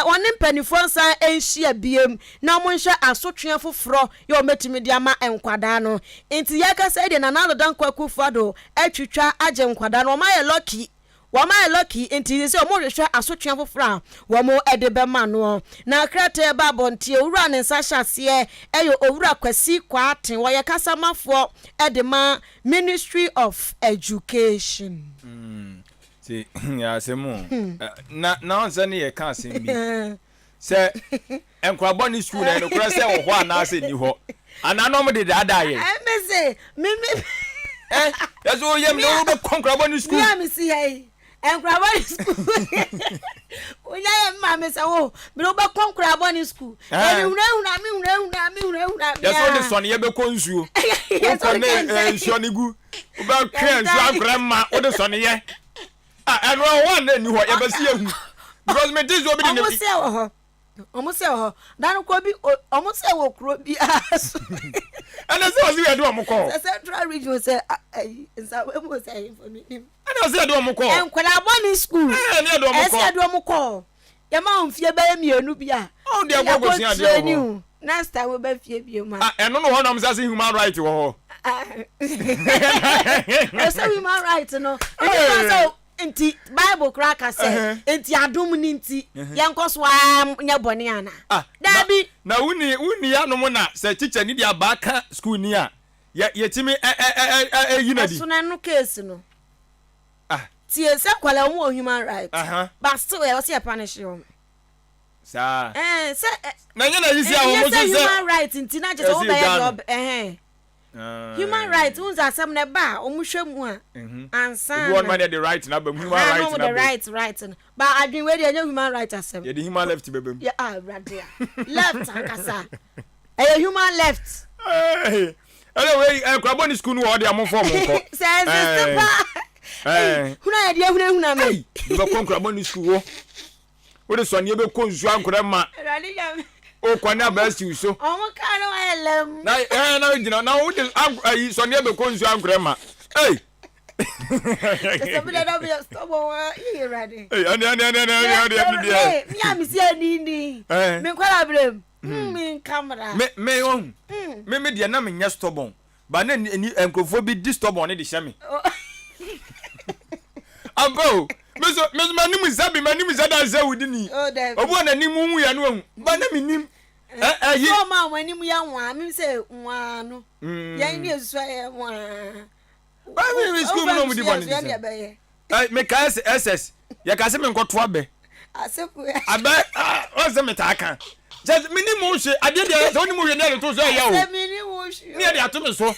one mpanifo nsa enhia biem na mo nhwe asotwe foforo ya ometimi dia ma enkwada no enti ya ka se de na dodan kwa kufu ado atwitwa aje nkwada no ma ye lucky wama lucky enti se omo hwehwe asotwe foforo womo edebema no na krate babo ntie owura ne nsa hyase eyo owura kwasi kwaten wo ye kasamafo edema Ministry of Education see ya semu na onse ne ye kan sem bi se enkwabo ni school na no kura se wo ho ana se ni ho ana no mo de dada ye me say me yaso yem no be konkrabo ni school ya me see hey enkrabani school onya ye ma me say oh me no be konkrabani school eni una yaso de son ye be konsuo ko ne nsuo ni gu o ba kran nsuo agrama o de son ye eno one na ni ho ye be se ehu because me this obi ni omo se ho dan ko bi omo se wo kro bi aso ana se o se do omo ko central region say nsa we mo say information ana se do omo ko enkwala boni school ne do omo ko se do omo ko ye ma onfie ba mienu bi a o de gogo si ade o next time we be fie bi ma eno no ho na msa se human right wo ho so human right no so enti Bible cracker say enti adom ni enti yenkoso nya bone ana dabi na uni ya no mo na se teacher ni dia baka school ni a yetimi yinadi so na no case no tie se kwala mo human right but still e was here punish you sa se na nya na yisi a mo se human right enti na je so be job human right unza asem na ba omuhwemu a ansa you want money the right na ba human right na the right but adwin we dey human right asem ye the human left bebem yeah radia left akasa human left anyway kwaboni school no dey amon form nko say huna ya dia huna me do ko kwaboni school wo de so ne be ko nsu ankora ma radia o kwani abasi so omo ka no elem na gina na wo de so ne be ko nsu ankora ma Somebody don't be stubborn. You ready? Ani. Me am see ani. Me kwala blame. Me camera. Me on. Me dia na me nya stubborn. Ba na enkofo bi di stubborn ne de hye me. Abo. Me manimu zabi manimu zada zawudi ni. Obu na nimu hu ya no hu. Ba na me nim. So ma manimu ya nwa. Me say nwa no. Ya ni esusu ya nwa. Why school no mu di boni. Me ka SS. Ya ka se me nkoto abe. Aseku. Abe o se me ta kan. Just minimum she ade de so ni mu hwe na to so ya o. Minimum she. Ni de ato me so.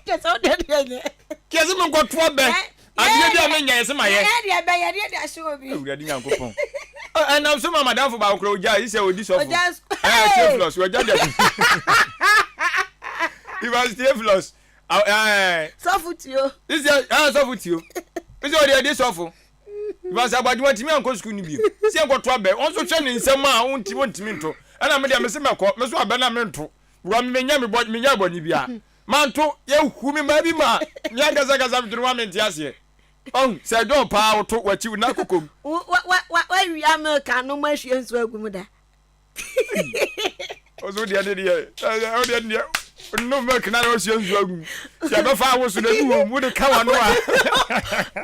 Just so de de. Ke se me nkoto abe. Ade de me nya se ma ye. Ya de ya de asho bi. Ewura di nyankopon. And I'm so madam for ba okro oja he say odi so. Stay plus we oja de. He was stay plus. Sofutio. This is sofutio. This is the sofu. Because abaduma timi anko school ni bi. Si anko to abe. On so hwe ni nsem a ontimi nto. Ana me de me se meko, me so abe na me nto. Wo me nya me bo ni bia. Manto ye hu me ma bi ma. Nya gaza bitru ma me ntiase. On se don pa wo to wachi na kokom. Wa wi America no ma hwe nso agum da. Ozo dia o dia no make na o hwe nso agum. Se be fa wo so na bi wo de ka wa no a.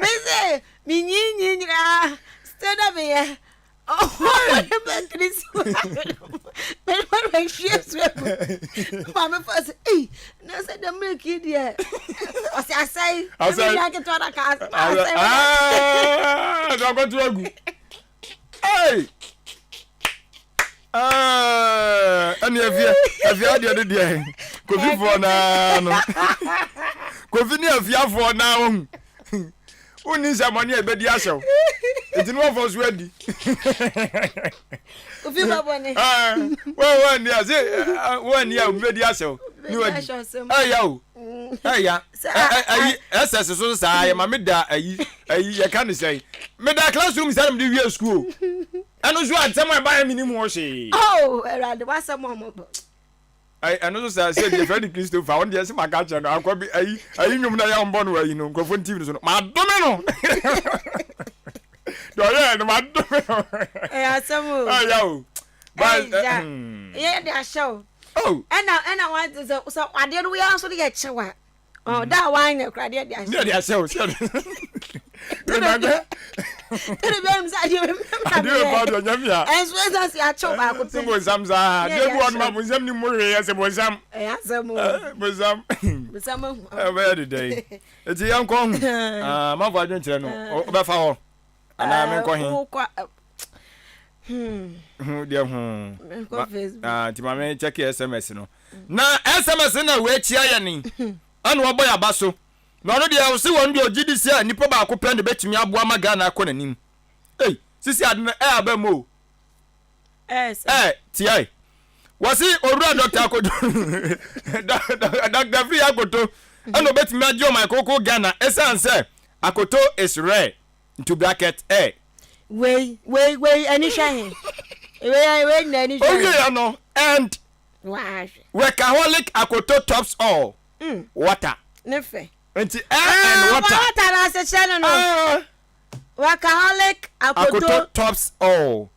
Me say mi nyira stand up here. Oh, I'm Chris. Me what make sure so. Mama first eh na say the milk here. O say I like to other cars. Do go to agu. Hey. Ani afia de kofi for na no. Kofi ni afia for na won. Uni zamani e be di asew. Etinu ofo so adi. Kofi babone. Wo ni ase wo ni a be di asew. Ni wadi. Ya o. Ya. SS so sa ya ma me da ayi ya kan say. Me da classroom say me di we school. anu so antem e ba minimum o she oh erade wasam mo ai anu so say the friend Christopher on dey say maka che no akwa bi ayi nwum na ya mbo no ayi no nkofo TV so no ma dome no do ya no ma dome no asamu ya o ba yeah dey show oh and want so ade no we also dey chewa oh that wine e krade dey show dey show Tell them say you about your nyamia. And so as you acho ba ko pe. Sebo samza. Dey bu on ma muzam ni mo re sebo sam. Asamo. Muzam. Muzam. Where the day. Eti yan ko hu. Ma fa adwen kire no. O be fa ho. Ana men ko hin. Dey hu. Ko Facebook. Ti ma men check SMS no. Na SMS na we chia ya ni. Anu obo ya baso. No no dey say won dey ogidisi a nipa ba ko pɛ ne betimi aboa maga na akɔ nanim. Hey, sisi adna abamo. Ti wasi owura doctor akodo. Doctor free akoto. Ano betimi agye my koko Ghana esanse akoto is rare into bracket Wey ani shahin. Wey na ani shahin. Okay no and workaholic akoto tops all. Water. Nefe. Enti and water. Water na se channel no. Workaholic akoto tops all.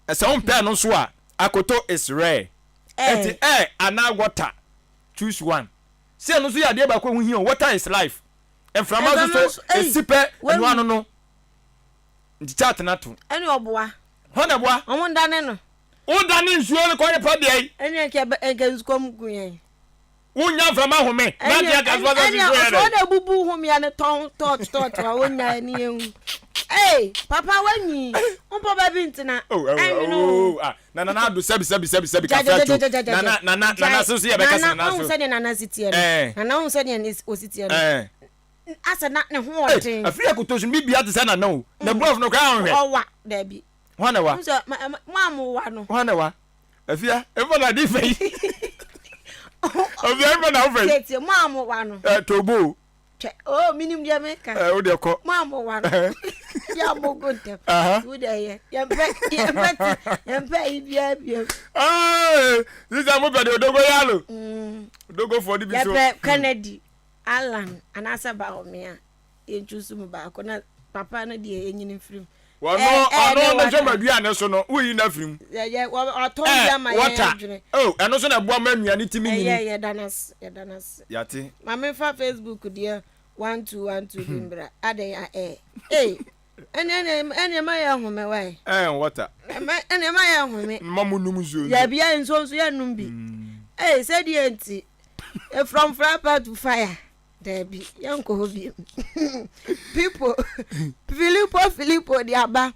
Esa on pen no so a akoto is rare. Enti ana water. Choose one. Se no so ya de ba ko hu hi water is life. And from us so esipe enu anu no. Nti chat na to. Eni oboa. Ho na boa. Omo ndane no. O dane nsuo le ko ye pa de ai. Eni enke nsukom guyen. Wonya from ahome. Na dia gas was so so na bubu home ya ne ton tot wa wonya ni ehu. Hey, papa wanyi. Onpo ba bi ntina. Na do sabi ka na so ye be ka na so. Na so na sitie no. Na so ne ositie no. Asa na ne ho oten. Afri akotosun bibia te say na no. Na brof no kwa hwe. Owa da bi. Ho na wa. Mamu wa no. Ho na wa. Afia, e na di fei. Afia e na fei. Tete mamu wa no. Tobo. Oh, minim dia meka. O de ko. Mamu wa no. Ya mogonte. Wo de ye. Ya ibia. This am be de odogo yalo. Odogo for the biso. Ya Kennedy. Alan anasa ba omia enchusu mu ba ko na papa na de enyini frim no joma dua ne so no uyi na frim ye oton dia ma ye dwene eno so na boa manua ni timi nyini ye danas yate ma me fa Facebook dia 1212 bimbra ade ya ene ma ya home wai water ene ma ya home mamu num zo ya bia nso ya num bi say di enti from frapper to fire Debbie, young Kobe. People, Filippo, the Abba,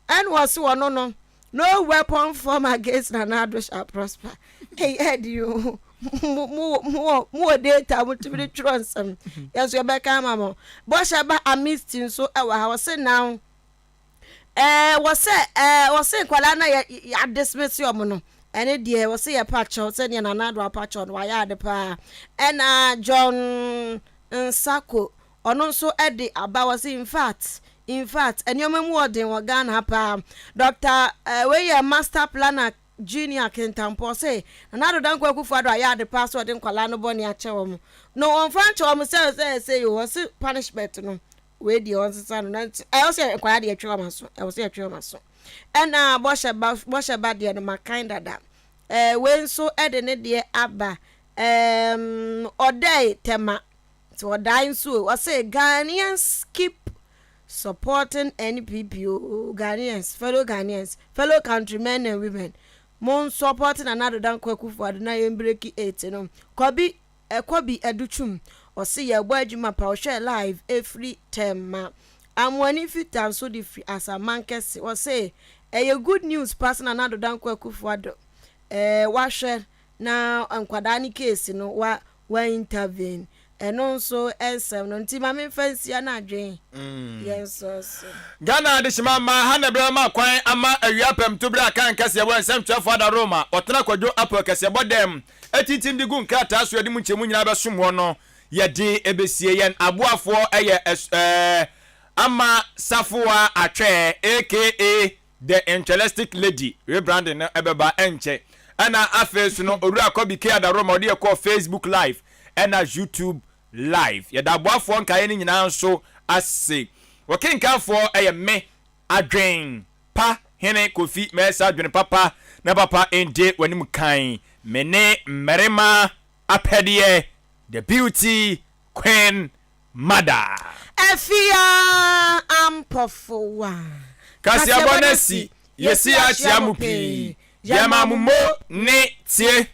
and was one no weapon form against another shall prosper. Hey, Ed, you more data would to be troublesome. Yes, you're back, Mamma. Bosh about a misting, so I was saying now. Was say, Qualana, ya dismiss your mono. Any dear was say a patch or sending another patch on why the pa and John Sako or no so Eddie about was in fact and your memoir wa Ghana pa Dr. Where your master planner junior can tampo say another don't go for the password in Colano Bonnie at Chom. No on French or myself say you was punishment no where the son I also inquired your trauma so I was a trauma so. And Bosh about the my kind of that. When so Edene dear Abba or day tema so dying so was say Ghanaians keep supporting NPPO Ghanaians, fellow countrymen and women. Mon supporting another than Kwaku for the nine breaky 8 no. Kobi educhum or see a word you map share live every tema. I'm one if it and so different as a man can or say a good news person another than Kwaku for the washer now and Kwadani case wa intervene. And also SM no nti mame fancy na adwen yes Ghana de shima ma hana bra ma kwan ama awiapem to bra kan Kasiebo nsem twafo da Roma otena kwadwo apo Kasiebo dem atitim de gun krata so de mu nchemu nyina be som ho no ye de ebesie yen aboafo eye ama safoa atwe aka the interesting lady rebranding na ebeba enche ana afesu no owura kobi ke adaro ma de call Facebook live ana YouTube live ya da boafo nkae ni nyina nso ase wokenkanfo me adwen pa hene kofi mesa adwen papa na papa ende wanim kan mene mmerema apedie the beauty queen mother Efia ampofowa Kasiebo nesi yesi achiamupi yamamumo ne tie